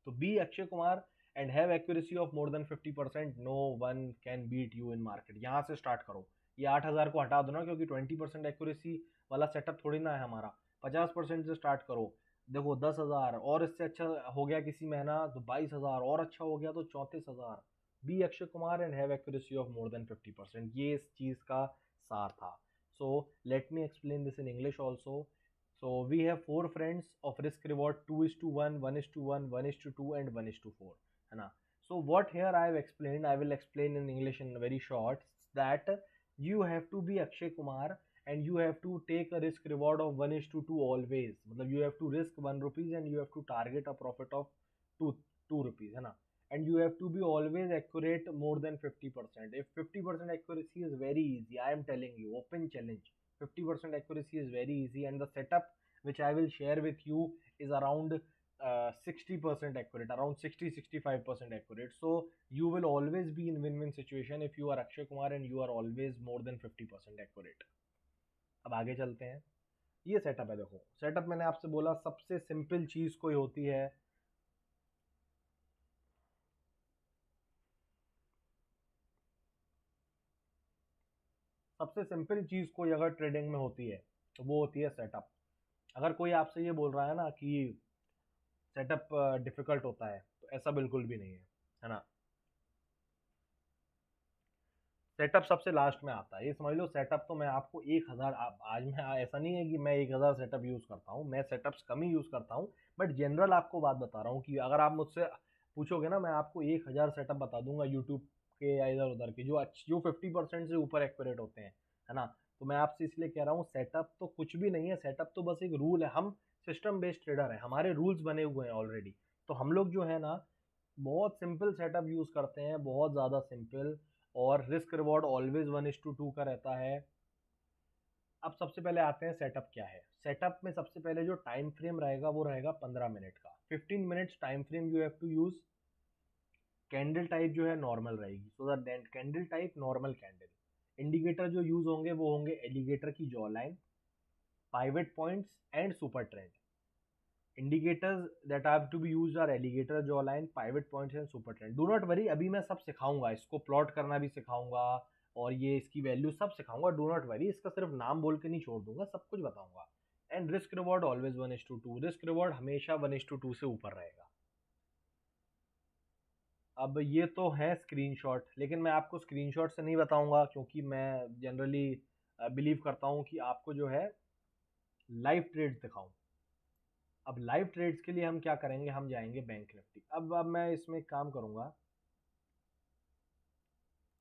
तो be Akshay Kumar and have accuracy of more than 50%, no one can beat you in market. यहाँ से स्टार्ट करो। ये 8,000 को हटा दो ना, क्योंकि 20% एक्यूरेसी वाला सेटअप थोड़ी ना है हमारा। 50% से स्टार्ट करो। देखो 10,000 और इससे अच्छा हो गया किसी महीना तो 22,000, और अच्छा हो गया तो 34,000। Be Akshay Kumar and have accuracy of more than 50%, ये इस चीज का सार था। So let me explain this in English also. So we have 4 friends of risk reward 2:1, 1:1, 1:2, and 1:4. है ना? So what here I have explained, I will explain in English in very short, that you have to be Akshay Kumar and you have to take a risk reward of 1:2 always. मतलब you have to risk 1 rupees and you have to target a profit of 2 rupees, है ना? And you have to be always accurate more than 50%. If 50% accuracy is very easy, I am telling you, open challenge. 50% accuracy is very easy, and the setup which I will share with you is around 60% accurate, around 60-65% accurate. So you will always be in win-win situation if you are Akshay Kumar and you are always more than 50% accurate. अब आगे चलते हैं। ये setup है। देखो setup मैंने आपसे बोला सबसे सिंपल चीज कोई होती है, सबसे सिंपल चीज कोई अगर ट्रेडिंग में होती है तो वो होती है सेटअप। अगर कोई आपसे ये बोल रहा है ना कि सेटअप डिफिकल्ट होता है, तो ऐसा बिल्कुल भी नहीं है ना। सेटअप सबसे लास्ट में आता है। ये समझ लो सेटअप तो मैं आपको 1,000, आज मैं ऐसा नहीं है कि मैं 1,000 सेटअप यूज़ करता हूँ, मैं सेटअप्स कम ही यूज़ करता हूँ। बट जनरल आपको बात बता रहा हूँ कि अगर आप मुझसे पूछोगे ना, मैं आपको 1,000 सेटअप बता दूंगा यूट्यूब के या इधर उधर के, जो 50% से ऊपर एक्यूरेट होते हैं, है ना। तो मैं आपसे इसलिए कह रहा हूँ सेटअप तो कुछ भी नहीं है। सेटअप तो बस एक रूल है। हम सिस्टम बेस्ड ट्रेडर है, हमारे रूल्स बने हुए हैं ऑलरेडी। तो हम लोग जो है ना बहुत सिंपल सेटअप यूज़ करते हैं, बहुत ज़्यादा सिंपल। और रिस्क रिवॉर्ड ऑलवेज 1:2 का रहता है। अब सबसे पहले आते हैं सेटअप क्या है। सेटअप में सबसे पहले जो टाइम फ्रेम रहेगा वो रहेगा 15 मिनट का। 15 minutes time frame you have to use. Candle type जो है नॉर्मल रहेगी, so that candle type normal candle. Indicator जो यूज होंगे वो होंगे एलिगेटर की jaw line, pivot points and super trend. Indicators that have to be used are alligator jaw line, pivot points and super trend. Do not worry, अभी मैं सब सिखाऊंगा, इसको प्लॉट करना भी सिखाऊंगा और ये इसकी वैल्यू सब सिखाऊंगा। डू नॉट वरी, इसका सिर्फ नाम बोल के नहीं छोड़ दूंगा, सब कुछ बताऊंगा। And risk reward always 1:2। Risk reward हमेशा 1:2 से ऊपर रहेगा। अब ये तो है स्क्रीनशॉट, लेकिन मैं आपको स्क्रीनशॉट से नहीं बताऊंगा क्योंकि मैं जनरली बिलीव करता हूँ कि आपको जो है लाइव ट्रेड्स दिखाऊं। अब लाइव ट्रेड्स के लिए हम क्या करेंगे, हम जाएंगे बैंक निफ्टी। अब मैं इसमें एक काम करूंगा।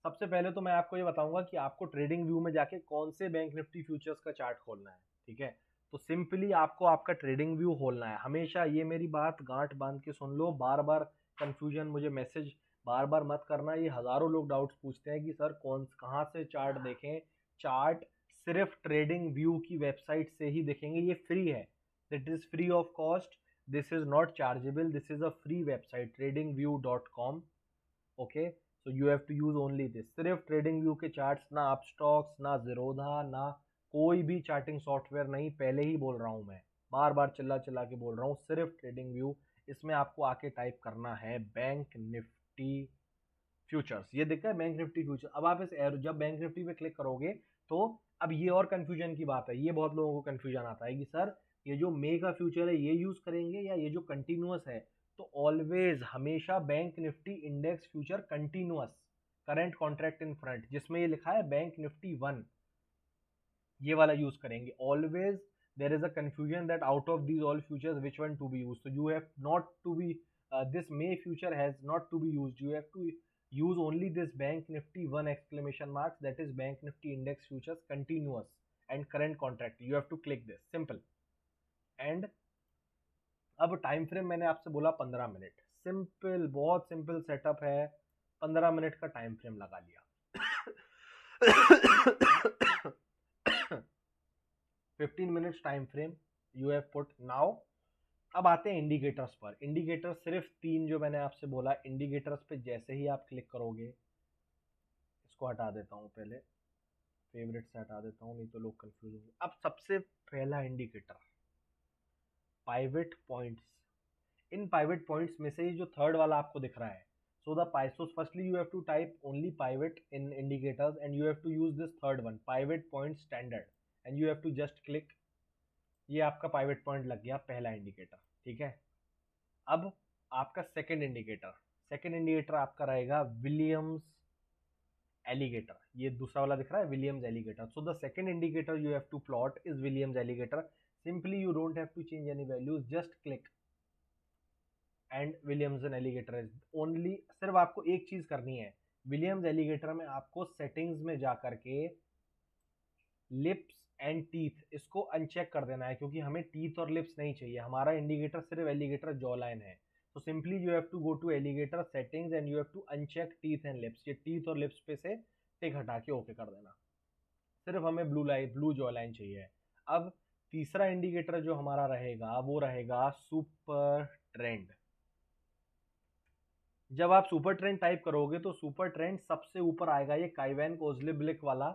सबसे पहले तो मैं आपको ये बताऊंगा कि आपको ट्रेडिंग व्यू में जाके कौन से बैंक निफ्टी फ्यूचर्स का चार्ट खोलना है। ठीक है, तो सिंपली आपको आपका ट्रेडिंग व्यू खोलना है। हमेशा ये मेरी बात गांठ बांध के सुन लो, बार बार कंफ्यूजन, मुझे मैसेज बार बार मत करना। ये हजारों लोग डाउट्स पूछते हैं कि सर कौन कहाँ से चार्ट देखें। चार्ट सिर्फ ट्रेडिंग व्यू की वेबसाइट से ही देखेंगे, ये फ्री है, this is free of cost, this is not chargeable, this is a free website tradingview.com। Okay, so you have to use only this. सिर्फ ट्रेडिंग व्यू के charts, ना अपस्टॉक्स, ना जीरोधा, ना कोई भी चार्टिंग सॉफ्टवेयर नहीं। पहले ही बोल रहा हूँ, मैं बार बार चिल्ला चिल्ला के बोल रहा हूँ, सिर्फ ट्रेडिंग व्यू। इसमें आपको आके टाइप करना है बैंक निफ्टी फ्यूचर्स। ये दिखता है बैंक निफ्टी फ्यूचर। अब आप इस एरो, जब बैंक निफ्टी पे क्लिक करोगे तो अब ये और कंफ्यूजन की बात है, ये बहुत लोगों को कंफ्यूजन आता है कि सर ये जो मे का फ्यूचर है ये यूज करेंगे या ये जो कंटिन्यूअस है। तो ऑलवेज हमेशा bank Nifty index future continuous, current contract in front, जिसमें ये लिखा है बैंक निफ्टी 1, ये वाला यूज करेंगे always. There is a confusion that out of these all futures which one to be used, so you have not to be this May future has not to be used, you have to use only this bank nifty 1 exclamation marks, that is bank nifty index futures continuous and current contract, you have to click this, simple। and अब time frame मैंने आपसे बोला 15 minute, simple, बहुत simple setup है। 15 minute का time frame लगा लिया। 15 minutes time frame you have put now. अब आते हैं इंडिकेटर्स पर। इंडिकेटर्स सिर्फ 3 जो मैंने आपसे बोला, इंडिकेटर्स पे जैसे ही आप क्लिक करोगे, इसको हटा देता हूँ पहले, फेवरेट से हटा देता हूँ नहीं तो लोग कंफ्यूज होंगे। अब सबसे पहला इंडिकेटर पाइवेट पॉइंट्स। इन पाइवेट पॉइंट्स में से जो थर्ड वाला आपको दिख रहा है, so firstly you have to type only pivot in indicators and you have to use this third one, pivot point standard, and you have to just click. ये आपका पाइवेट पॉइंट लग गया, पहला इंडिकेटर। ठीक है, अब आपका सेकंड इंडिकेटर, सेकंड इंडिकेटर आपका रहेगा विलियम्स एलिगेटर। ये दूसरा वाला दिख रहा है Williams alligator. So the second indicator you have to plot is Williams alligator. Simply you don't have to change any values, just click and Williams and alligator is only. सिर्फ आपको एक चीज करनी है, विलियम्स एलिगेटर में आपको settings में जा करके लिप्स एंड टीथ, इसको अनचेक कर देना है, क्योंकि हमें टीथ और लिप्स नहीं चाहिए। हमारा इंडिकेटर सिर्फ एलिगेटर जॉ लाइन है। तो simply you have to go to alligator settings and you have to uncheck teeth and lips. ये टीथ और लिप्स पे से टिक हटा के ओके कर देना। सिर्फ हमें ब्लू जॉ लाइन चाहिए। अब तीसरा इंडिकेटर जो हमारा रहेगा वो रहेगा सुपर ट्रेंड। जब आप सुपर ट्रेंड टाइप करोगे तो सुपर ट्रेंड सबसे ऊपर आएगा, ये काइवैन कोज़लेब्लिक वाला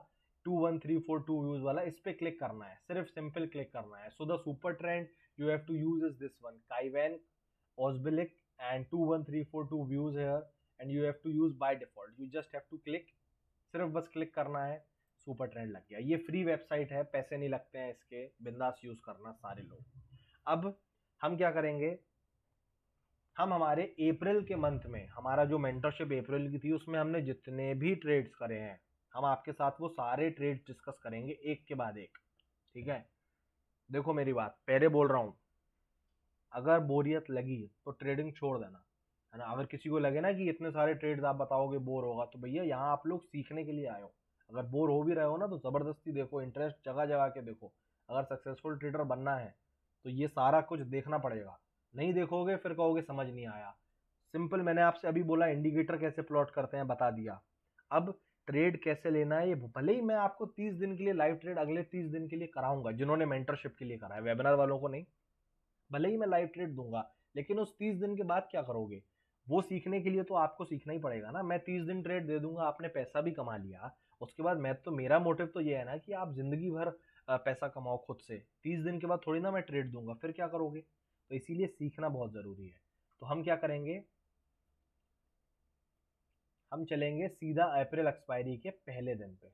21342 व्यूज वाला, इस पे क्लिक करना है, सिर्फ सिंपल क्लिक करना है। So the super trend you have to use is this one, काइवैन ओज़लेब्लिक and 21342 views here and you have to use by default, you just have to click, सिर्फ बस क्लिक करना है, सुपर ट्रेंड लग गया। ये फ्री वेबसाइट है, पैसे नहीं लगते हैं इसके, बिंदास यूज करना सारे लोग। अब हम क्या करेंगे, हम हमारे अप्रैल के मंथ में, हमारा जो मेंटरशिप अप्रैल की थी उसमें हमने जितने भी ट्रेड्स करे हैं, हम आपके साथ वो सारे ट्रेड्स डिस्कस करेंगे एक के बाद एक। ठीक है, देखो मेरी बात, पहले बोल रहा हूँ, अगर बोरियत लगी तो ट्रेडिंग छोड़ देना, है ना। अगर किसी को लगे ना कि इतने सारे ट्रेड्स आप बताओगे बोर होगा, तो भैया यहाँ आप लोग सीखने के लिए आए हो। अगर बोर हो भी रहे हो ना तो ज़बरदस्ती देखो, इंटरेस्ट जगह जगह के देखो। अगर सक्सेसफुल ट्रेडर बनना है तो ये सारा कुछ देखना पड़ेगा, नहीं देखोगे फिर कहोगे समझ नहीं आया। सिंपल, मैंने आपसे अभी बोला इंडिकेटर कैसे प्लॉट करते हैं, बता दिया। अब ट्रेड कैसे लेना है, ये भले ही मैं आपको 30 दिन के लिए लाइव ट्रेड अगले 30 दिन के लिए कराऊंगा, जिन्होंने मेंटरशिप के लिए करा है, वेबिनार वालों को नहीं, भले ही मैं लाइव ट्रेड दूंगा, लेकिन उस 30 दिन के बाद क्या करोगे, वो सीखने के लिए तो आपको सीखना ही पड़ेगा ना। मैं 30 दिन ट्रेड दे दूंगा, आपने पैसा भी कमा लिया, उसके बाद मैं तो, मेरा मोटिव तो ये है ना कि आप जिंदगी भर पैसा कमाओ खुद से। 30 दिन के बाद थोड़ी ना मैं ट्रेड दूंगा, फिर क्या करोगे। तो इसीलिए सीखना बहुत जरूरी है। तो हम क्या करेंगे, हम चलेंगे सीधा अप्रैल एक्सपायरी के पहले दिन पे।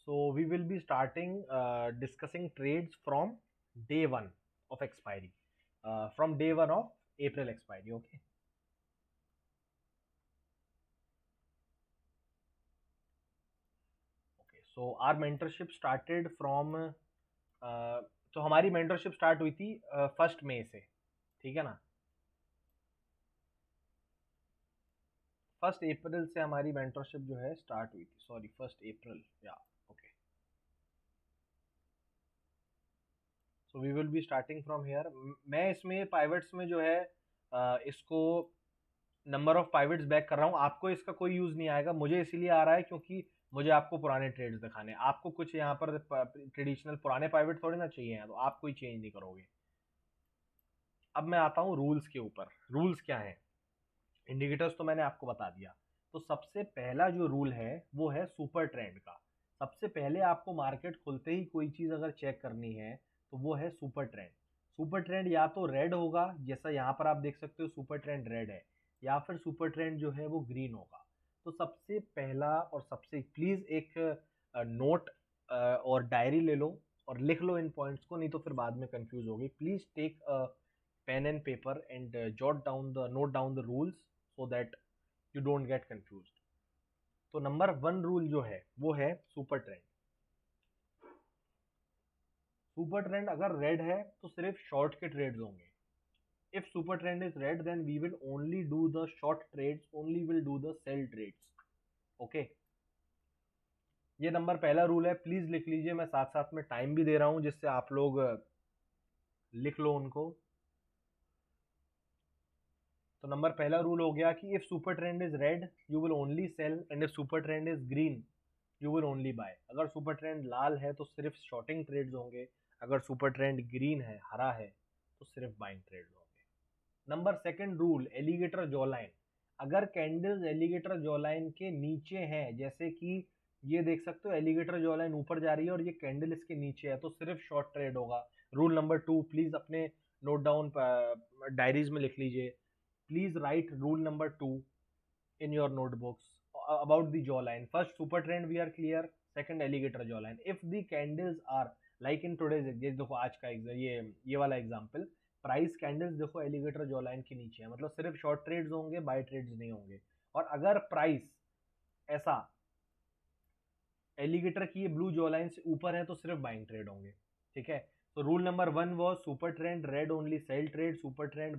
So we will be starting discussing trades from day one of expiry, from day one of April expiry. Okay. Okay. So our mentorship started from तो हमारी मेंटरशिप स्टार्ट हुई थी 1 मई से, ठीक है ना। 1 अप्रैल से हमारी मेंटरशिप जो है स्टार्ट हुई थी, सॉरी 1 अप्रैल, या okay. So we will be starting from here. मैं इसमें पाइवट्स में जो है इसको नंबर ऑफ पाइवट्स बैक कर रहा हूँ, आपको इसका कोई यूज नहीं आएगा, मुझे इसीलिए आ रहा है क्योंकि मुझे आपको पुराने ट्रेड्स दिखाने, आपको कुछ यहाँ पर ट्रेडिशनल पुराने पाइवट थोड़े ना चाहिए हैं, तो आप कोई चेंज नहीं करोगे। अब मैं आता हूँ रूल्स के ऊपर। रूल्स क्या है, इंडिकेटर्स तो मैंने आपको बता दिया। तो सबसे पहला जो रूल है वो है सुपर ट्रेंड का। सबसे पहले आपको मार्केट खुलते ही कोई चीज़ अगर चेक करनी है तो वो है सुपर ट्रेंड। सुपर ट्रेंड या तो रेड होगा, जैसा यहाँ पर आप देख सकते हो सुपर ट्रेंड रेड है, या फिर सुपर ट्रेंड जो है वो ग्रीन होगा। तो सबसे पहला और सबसे, प्लीज़ एक नोट और डायरी ले लो और लिख लो इन पॉइंट्स को, नहीं तो फिर बाद में कंफ्यूज होगी। Please take pen and paper and note down the rules so that you don't get confused. तो नंबर 1 रूल जो है वो है सुपर ट्रेंड। सुपर ट्रेंड अगर रेड है तो सिर्फ शॉर्ट के ट्रेड्स होंगे। If super trend is red then we will only do the short trades, only will do the sell trades. Okay, ये नंबर पहला रूल है, प्लीज लिख लीजिए। मैं साथ साथ में टाइम भी दे रहा हूं जिससे आप लोग लिख लो उनको। तो नंबर पहला रूल हो गया कि if super trend is red you will only sell, and if super trend is green you will only buy. अगर सुपर ट्रेंड लाल है तो सिर्फ शॉर्टिंग ट्रेड्स होंगे, अगर सुपर ट्रेंड ग्रीन है, हरा है, तो सिर्फ बाइंग ट्रेड्स होंगे। Number second rule, alligator jaw line. अगर कैंडल्स एलिगेटर जॉ लाइन के नीचे हैं, जैसे कि ये देख सकते हो एलिगेटर जॉ लाइन ऊपर जा रही है और ये कैंडल इसके नीचे है, तो सिर्फ शॉर्ट ट्रेड होगा। रूल नंबर 2 प्लीज अपने नोट डाउन डायरीज में लिख लीजिए। Please right rule number 2 in your notebooks about the jawline. First, super trend we are clear. Second, alligator jawline. If the candles are like in today's, ये देखो आज का ये वाला एग्जांपल, प्राइस कैंडल्स देखो एलिगेटर जॉलाइन के नीचे है, मतलब सिर्फ शॉर्ट ट्रेड्स होंगे, बाय ट्रेड्स नहीं होंगे। और अगर प्राइस ऐसा एलिगेटर की ये ब्लू जॉलाइन से ऊपर है तो सिर्फ बाइंग ट्रेड होंगे। ठीक है, तो rule number 1 was super trend red only sell trade, super trend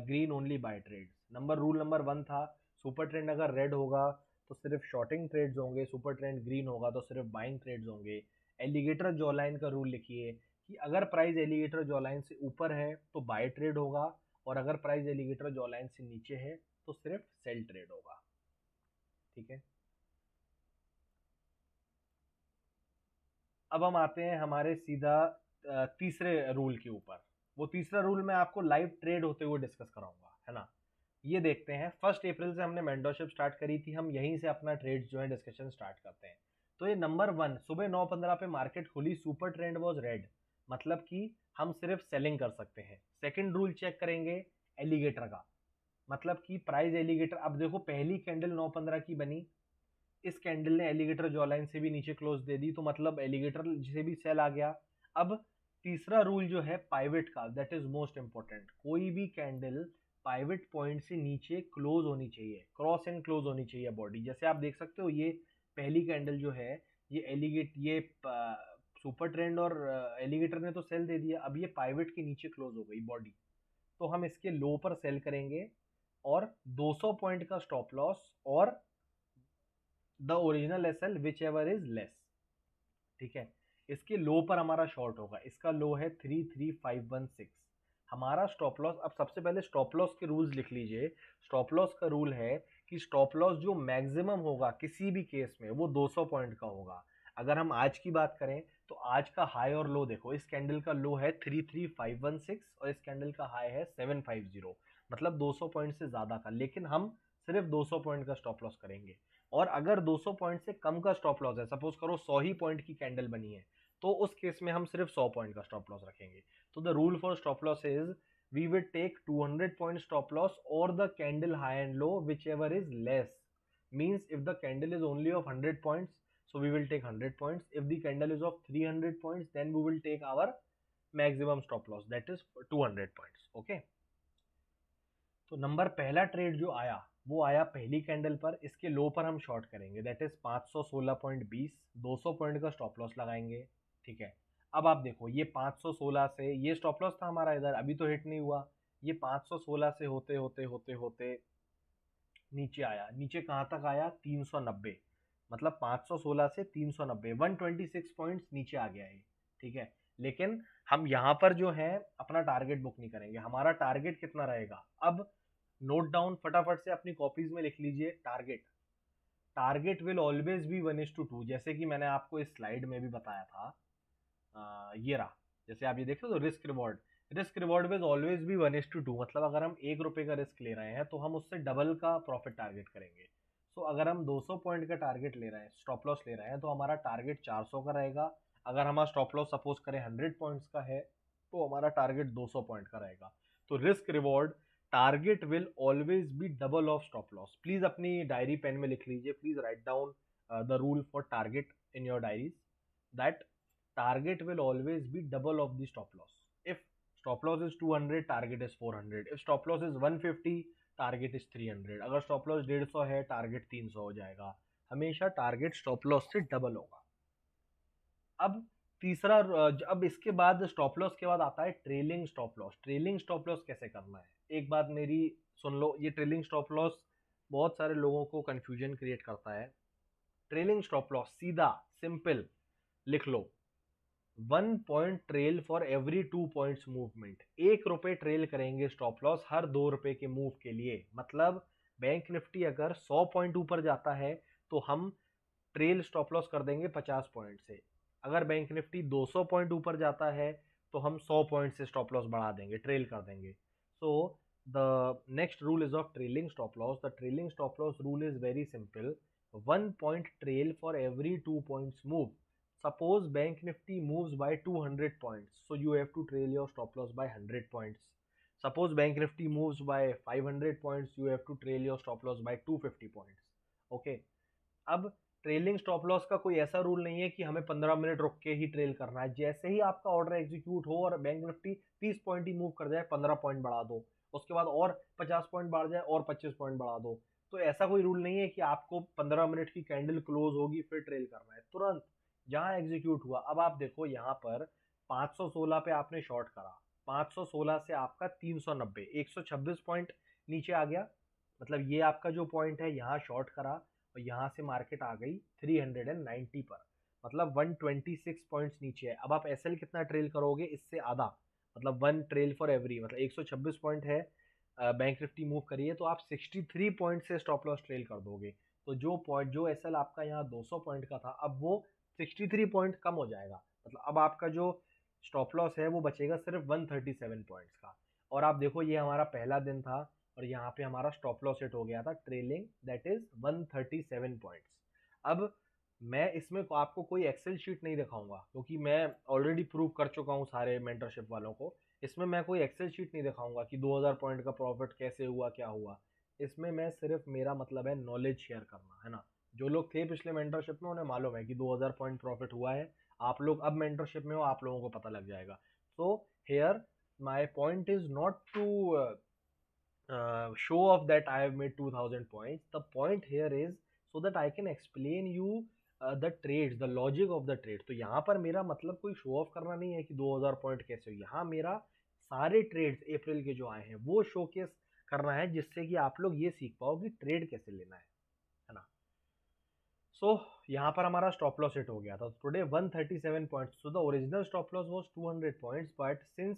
green only buy trade. Rule number 1 था सुपर ट्रेंड अगर रेड होगा तो सिर्फ शॉर्टिंग ट्रेड्स होंगे, सुपर ट्रेंड ग्रीन होगा तो सिर्फ बाइंग ट्रेड्स होंगे। एलिगेटर जॉलाइन का रूल लिखिए कि अगर प्राइस एलिगेटर जॉलाइन से ऊपर है तो बाय ट्रेड होगा, और अगर प्राइस एलिगेटर जॉलाइन से नीचे है तो सिर्फ सेल ट्रेड होगा। ठीक है, अब हम आते हैं हमारे सीधा तीसरे रूल के ऊपर। वो तीसरा रूल मैं आपको लाइव ट्रेड होते हुए डिस्कस कराऊंगा, है ना। ये देखते हैं, 1 अप्रैल से हमने मेंटरशिप स्टार्ट करी थी, हम यहीं से अपना ट्रेड्स जो है डिस्कशन स्टार्ट करते हैं। तो ये नंबर 1, सुबह 9:15 पे मार्केट खुली, सुपर ट्रेंड वाज रेड, मतलब कि हम सिर्फ सेलिंग कर सकते हैं। सेकंड रूल चेक करेंगे एलिगेटर का, मतलब कि प्राइस एलिगेटर, अब देखो पहली कैंडल 9:15 की बनी, इस कैंडल ने एलिगेटर जॉलाइन से भी नीचे क्लोज दे दी, तो मतलब एलिगेटर से भी सेल आ गया। अब तीसरा रूल जो है पाइवेट का, दैट इज मोस्ट इंपॉर्टेंट, कोई भी कैंडल पाइवेट पॉइंट से नीचे क्लोज होनी चाहिए, क्रॉस एंड क्लोज होनी चाहिए बॉडी। जैसे आप देख सकते हो ये पहली कैंडल जो है ये सुपर ट्रेंड और एलिगेटर ने तो सेल दे दिया, अब ये पाइवेट के नीचे क्लोज हो गई बॉडी, तो हम इसके लो पर सेल करेंगे। और 200 पॉइंट का स्टॉप लॉस और the original SL whichever is less. ठीक है, इसके लो पर हमारा शॉर्ट होगा, इसका लो है 33516। हमारा स्टॉप लॉस, अब सबसे पहले स्टॉप लॉस के रूल्स लिख लीजिए। स्टॉप लॉस का रूल है कि स्टॉप लॉस जो मैक्सिमम होगा किसी भी केस में वो 200 पॉइंट का होगा। अगर हम आज की बात करें तो आज का हाई और लो देखो, इस कैंडल का लो है 33516 और इस कैंडल का हाई है 750, मतलब 200 पॉइंट से ज्यादा का, लेकिन हम सिर्फ 200 पॉइंट का स्टॉप लॉस करेंगे। और अगर 200 पॉइंट से कम का स्टॉप लॉस है, सपोज करो 100 ही पॉइंट की कैंडल बनी है, तो उस केस में हम सिर्फ 100 पॉइंट का स्टॉप लॉस रखेंगे। तो the rule for stop loss is we will take 200 point stop loss or the candle high and low whichever is less. Means if the candle is only of 100 points, so we will take 100 points. If the candle is of 300 points, then we will take our maximum stop loss, that is 200 points. Okay, तो number पहला trade जो आया वो आया पहली candle पर, इसके लो पर हम शॉर्ट करेंगे, दैट इज 516.20, 200 पॉइंट का स्टॉप लॉस लगाएंगे। ठीक है, अब आप देखो ये 516 से, ये स्टॉप लॉस था हमारा इधर, अभी तो हिट नहीं हुआ, ये 516 से होते होते होते होते नीचे आया, नीचे कहाँ तक आया 390, मतलब 516 से 390, 126 पॉइंट्स नीचे आ गया है। ठीक है, लेकिन हम यहाँ पर जो है अपना टारगेट बुक नहीं करेंगे, हमारा टारगेट कितना रहेगा, अब नोट डाउन फटाफट से अपनी कॉपीज में लिख लीजिए। Target, target will always be 1:2, जैसे कि मैंने आपको इस स्लाइड में भी बताया था। ये रहा, जैसे आप ये देख रहे हो, risk reward, risk reward will always be 1:2, मतलब अगर हम 1 रुपए का रिस्क ले रहे हैं तो हम उससे डबल का प्रॉफिट टारगेट करेंगे। सो अगर हम 200 पॉइंट का टारगेट ले रहे हैं, स्टॉप लॉस ले रहे हैं, तो हमारा टारगेट 400 का रहेगा। अगर हमारा स्टॉप लॉस सपोज करें 100 पॉइंट्स का है तो हमारा टारगेट 200 पॉइंट का रहेगा। तो risk reward, target will always be double of stop loss. Please अपनी डायरी पेन में लिख लीजिए, please write down the rule for target in your diaries, that target will always be double of the stop loss. If stop loss is 200, target is 400. If stop loss is 150, target is 300. अगर stop loss 150 है, target 300 हो जाएगा। हमेशा target stop loss से double होगा। अब तीसरा, अब इसके बाद स्टॉप लॉस के बाद आता है trailing stop loss. Trailing stop loss कैसे करना है, एक बात मेरी सुन लो, ये ट्रेलिंग स्टॉप लॉस बहुत सारे लोगों को कंफ्यूजन क्रिएट करता है। ट्रेलिंग स्टॉप लॉस सीधा सिंपल लिख लो, 1 point trail for every 2 points movement. 1 रुपए ट्रेल करेंगे स्टॉप लॉस हर 2 रुपए के मूव के लिए। मतलब बैंक निफ्टी अगर 100 पॉइंट ऊपर जाता है तो हम ट्रेल स्टॉप लॉस कर देंगे 50 पॉइंट से। अगर बैंक निफ्टी 200 पॉइंट ऊपर जाता है तो हम 100 पॉइंट से स्टॉप लॉस बढ़ा देंगे, ट्रेल कर देंगे। So the next rule is of trailing stop loss. The trailing stop loss rule is very simple, 1 point trail for every 2 points move. Suppose Bank Nifty moves by 200 points, so you have to trail your stop loss by 100 points. Suppose Bank Nifty moves by 500 points, you have to trail your stop loss by 250 points. Okay. अब trailing stop loss का कोई ऐसा rule नहीं है कि हमें 15 minute रुक के ही ट्रेल करना है। जैसे ही आपका ऑर्डर एग्जीक्यूट हो और बैंक निफ्टी 30 पॉइंट ही मूव कर जाए, 15 पॉइंट बढ़ा दो, उसके बाद और 50 पॉइंट बढ़ जाए और 25 पॉइंट बढ़ा दो। तो ऐसा कोई रूल नहीं है कि आपको 15 मिनट की कैंडल क्लोज होगी फिर ट्रेल करना है, तुरंत जहां एग्जीक्यूट हुआ। अब आप देखो यहाँ पर 516 पे आपने शॉर्ट करा, 516 से आपका 390, 126 पॉइंट नीचे आ गया, मतलब ये आपका जो पॉइंट है यहाँ शॉर्ट करा और यहाँ से मार्केट आ गई 390 पर, मतलब 126 पॉइंट्स नीचे है। अब आप एसएल कितना ट्रेल करोगे, इससे आधा, मतलब 1 ट्रेल फॉर एवरी, मतलब 126 पॉइंट है बैंक निफ्टी मूव करिए तो आप 63 पॉइंट से स्टॉप लॉस ट्रेल कर दोगे। तो जो एसएल आपका यहाँ 200 पॉइंट का था, अब वो 63 पॉइंट कम हो जाएगा, मतलब अब आपका जो स्टॉप लॉस है वो बचेगा सिर्फ 137 पॉइंट्स का। और आप देखो ये हमारा पहला दिन था और यहाँ पे हमारा स्टॉप लॉस हिट हो गया था ट्रेलिंग, दैट इज 137 पॉइंट्स। अब मैं इसमें आपको कोई एक्सेल शीट नहीं दिखाऊंगा क्योंकि मैं ऑलरेडी प्रूव कर चुका हूँ सारे मेंटरशिप वालों को। इसमें मैं कोई एक्सेल शीट नहीं दिखाऊंगा कि 2000 पॉइंट का प्रॉफिट कैसे हुआ क्या हुआ। इसमें मैं सिर्फ, मेरा मतलब है नॉलेज शेयर करना, है ना। जो लोग थे पिछले मेंटरशिप में उन्हें मालूम है कि 2000 पॉइंट प्रॉफिट हुआ है। आप लोग अब मेंटरशिप में हो, आप लोगों को पता लग जाएगा। So here my point is not to show off that I have made 2000 points. The point here is so that I can explain you the trades, the logic of the trade. तो यहाँ पर मेरा मतलब कोई show off करना नहीं है कि 2000 पॉइंट कैसे हो। यहाँ मेरा सारे ट्रेड्स अप्रैल के जो आए हैं वो शोकेस करना है जिससे कि आप लोग ये सीख पाओ कि ट्रेड कैसे लेना है ना। सो यहाँ पर हमारा स्टॉप लॉस हिट हो गया था today 137 points, so the original stop loss was 200 points, but since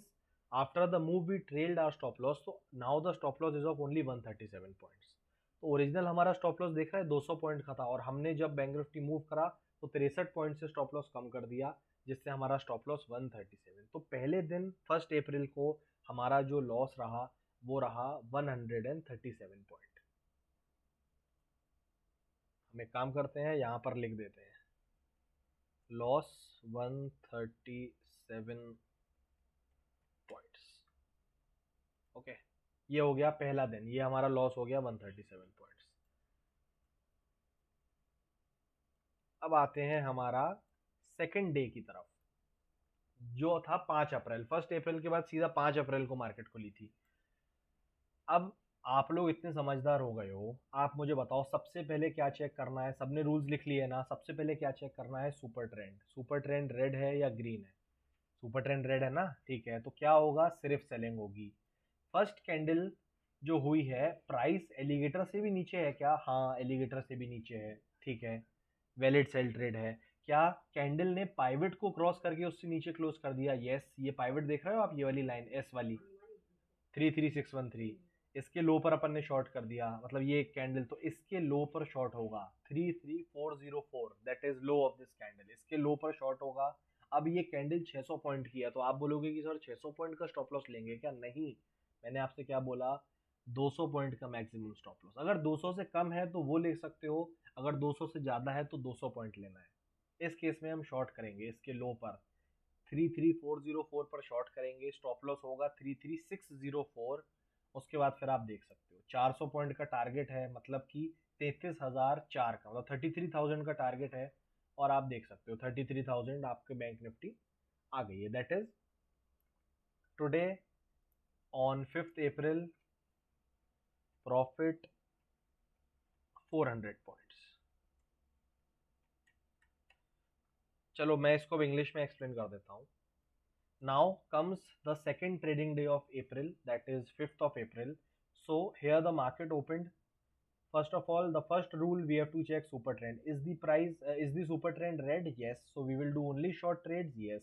after the move we trailed our stop loss, तो now the stop loss is of only 137 points. तो ओरिजिनल हमारा stop loss देख रहा है 200 point का था, और हमने जब बैंक निफ्टी मूव करा तो 63 पॉइंट से स्टॉप लॉस कम कर दिया, जिससे हमारा स्टॉप लॉस 137। तो पहले दिन 1 अप्रैल को हमारा जो लॉस रहा वो रहा 137 पॉइंट। हम एक काम करते हैं, यहाँ पर लिख देते हैं लॉस 137 पॉइंट्स। ओके, ये हो गया पहला दिन, ये हमारा लॉस हो गया 137 पॉइंट्स। अब आते हैं हमारा सेकंड डे की तरफ, जो था 5 अप्रैल। 1 अप्रैल के बाद सीधा 5 अप्रैल को मार्केट खुली थी। अब आप लोग इतने समझदार हो गए हो, आप मुझे बताओ सबसे पहले क्या चेक करना है। सबने रूल्स लिख लिए ना, सबसे पहले क्या चेक करना है, super trend. Super trend red है या ग्रीन है? सुपर ट्रेंड रेड है ना, ठीक है। तो क्या होगा, सिर्फ सेलिंग होगी। फर्स्ट कैंडल जो हुई है, प्राइस एलिगेटर से भी नीचे है क्या? हाँ, एलिगेटर से भी नीचे है, ठीक है, वैलिड सेल ट्रेड है। क्या कैंडल ने पाइवट को क्रॉस करके उससे नीचे क्लोज कर दिया? यस, ये पाइवट देख रहे हो आप, ये वाली लाइन एस वाली 33613, इसके लो पर अपन ने शॉर्ट कर दिया, मतलब ये एक कैंडल, तो इसके लो पर शॉर्ट होगा 33404, that is low of this candle, इसके लो पर शॉर्ट होगा। अब ये कैंडल 600 पॉइंट की है, तो आप बोलोगे कि सर 600 पॉइंट का स्टॉप लॉस लेंगे क्या? नहीं, मैंने आपसे क्या बोला, 200 पॉइंट का मैक्सिमम स्टॉप लॉस। अगर 200 से कम है तो वो ले सकते हो, अगर 200 से ज़्यादा है तो 200 पॉइंट लेना है। इस केस में हम शॉर्ट करेंगे इसके लो पर, 33404 पर शॉर्ट करेंगे, स्टॉप लॉस होगा 33604। उसके बाद फिर आप देख सकते हो 400 पॉइंट का टारगेट है, मतलब कि 33,004 का, मतलब 33,000 का टारगेट है, और आप देख सकते हो 33,000 आपके बैंक निफ्टी आ गई है। That is today on 5 April profit 400 points. चलो मैं इसको इंग्लिश में एक्सप्लेन कर देता हूँ। Now comes the second trading day of April, that is 5th of April. So here the market opened. First of all, the first rule we have to check super trend. Is the price, is the super trend red? Yes. So we will do only short trades. Yes.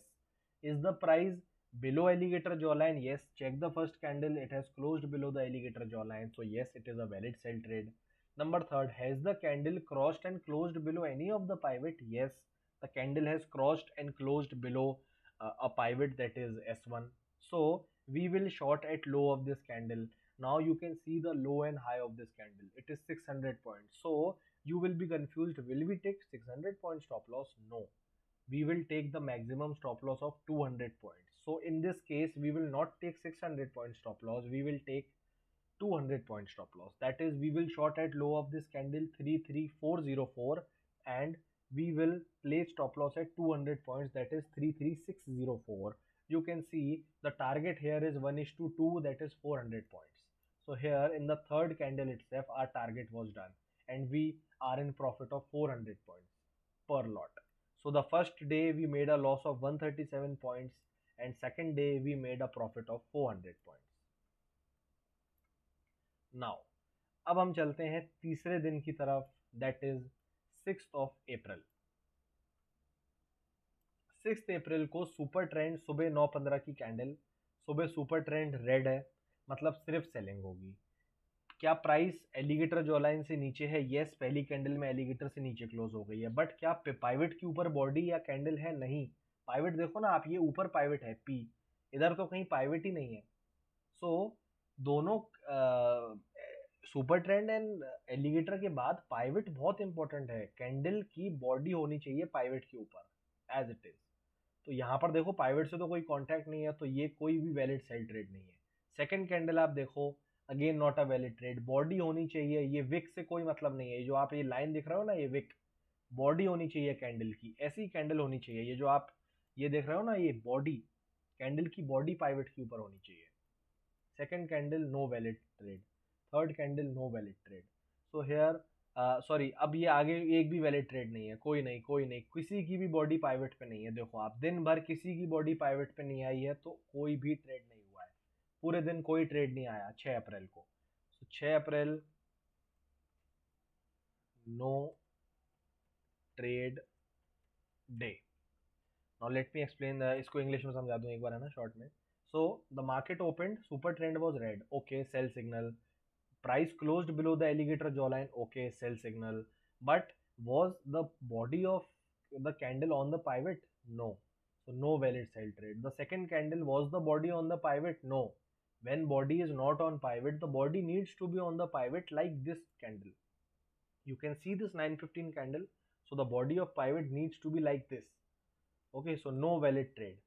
Is the price below alligator jawline? Yes. Check the first candle. It has closed below the alligator jawline. So yes, it is a valid sell trade. Number third, has the candle crossed and closed below any of the pivot? Yes. The candle has crossed and closed below a pivot, that is S1. So we will short at low of this candle. Now you can see the low and high of this candle. It is 600 points. So you will be confused. Will we take 600 point stop loss? No. We will take the maximum stop loss of 200 points. So in this case, we will not take 600 point stop loss. We will take 200 point stop loss. That is, we will short at low of this candle 33404, and we will place stop loss at 200 points, that is 33604. You can see the target here is 1:2, that is 400 points. So here in the third candle itself our target was done, and we are in profit of 400 points per lot. So the first day we made a loss of 137 points, and second day we made a profit of 400 points. Now अब हम चलते हैं तीसरे दिन की तरफ, that is 6 अप्रैल। 6 अप्रैल को super trend सुबह 9:15 की कैंडल, सुबह सुपर ट्रेंड रेड है, मतलब सिर्फ सेलिंग होगी। क्या प्राइस एलिगेटर जॉलाइन से नीचे है? यस, पहली कैंडल में एलिगेटर से नीचे क्लोज हो गई है, बट क्या पाइवट के ऊपर बॉडी या कैंडल है? नहीं। पाइवट देखो ना आप, ये ऊपर पाइवट है पी, इधर तो कहीं पाइवट ही नहीं है। सो दोनों सुपर ट्रेंड एंड एलिगेटर के बाद पाइवट बहुत इंपॉर्टेंट है, कैंडल की बॉडी होनी चाहिए पाइवट के ऊपर एज इट इज। तो यहाँ पर देखो पाइवट से तो कोई कांटेक्ट नहीं है, तो ये कोई भी वैलिड सेल ट्रेड नहीं है। सेकंड कैंडल आप देखो, again not a valid trade, body होनी चाहिए, ये विक से कोई मतलब नहीं है। जो आप ये लाइन दिख रहे हो ना, ये विक, बॉडी होनी चाहिए कैंडल की, ऐसी कैंडल होनी चाहिए। ये जो आप ये देख रहे हो ना, ये बॉडी, कैंडल की बॉडी पाइवट के ऊपर होनी चाहिए। Second candle no valid trade, third candle no valid trade. So here sorry, अब ये आगे एक भी वैलिड ट्रेड नहीं है, कोई नहीं, कोई नहीं, किसी की भी बॉडी पाइवट पे नहीं है। देखो आप दिन भर किसी की बॉडी पाइवट पे नहीं आई है, तो कोई भी ट्रेड नहीं हुआ है, पूरे दिन कोई ट्रेड नहीं आया 6 अप्रैल को। तो 6 April no trade day. Now let me explain, इसको इंग्लिश में समझा दूं एक बार, है ना, शॉर्ट में। So the market opened, super trend was red, okay, sell signal. Price closed below the alligator jawline, okay, sell signal. But was the body of the candle on the pivot? No. So no valid sell trade. The second candle, was the body on the pivot? No. When body is not on pivot, the body needs to be on the pivot like this candle. You can see this 915 candle. So the body of pivot needs to be like this. Okay, so no valid trade.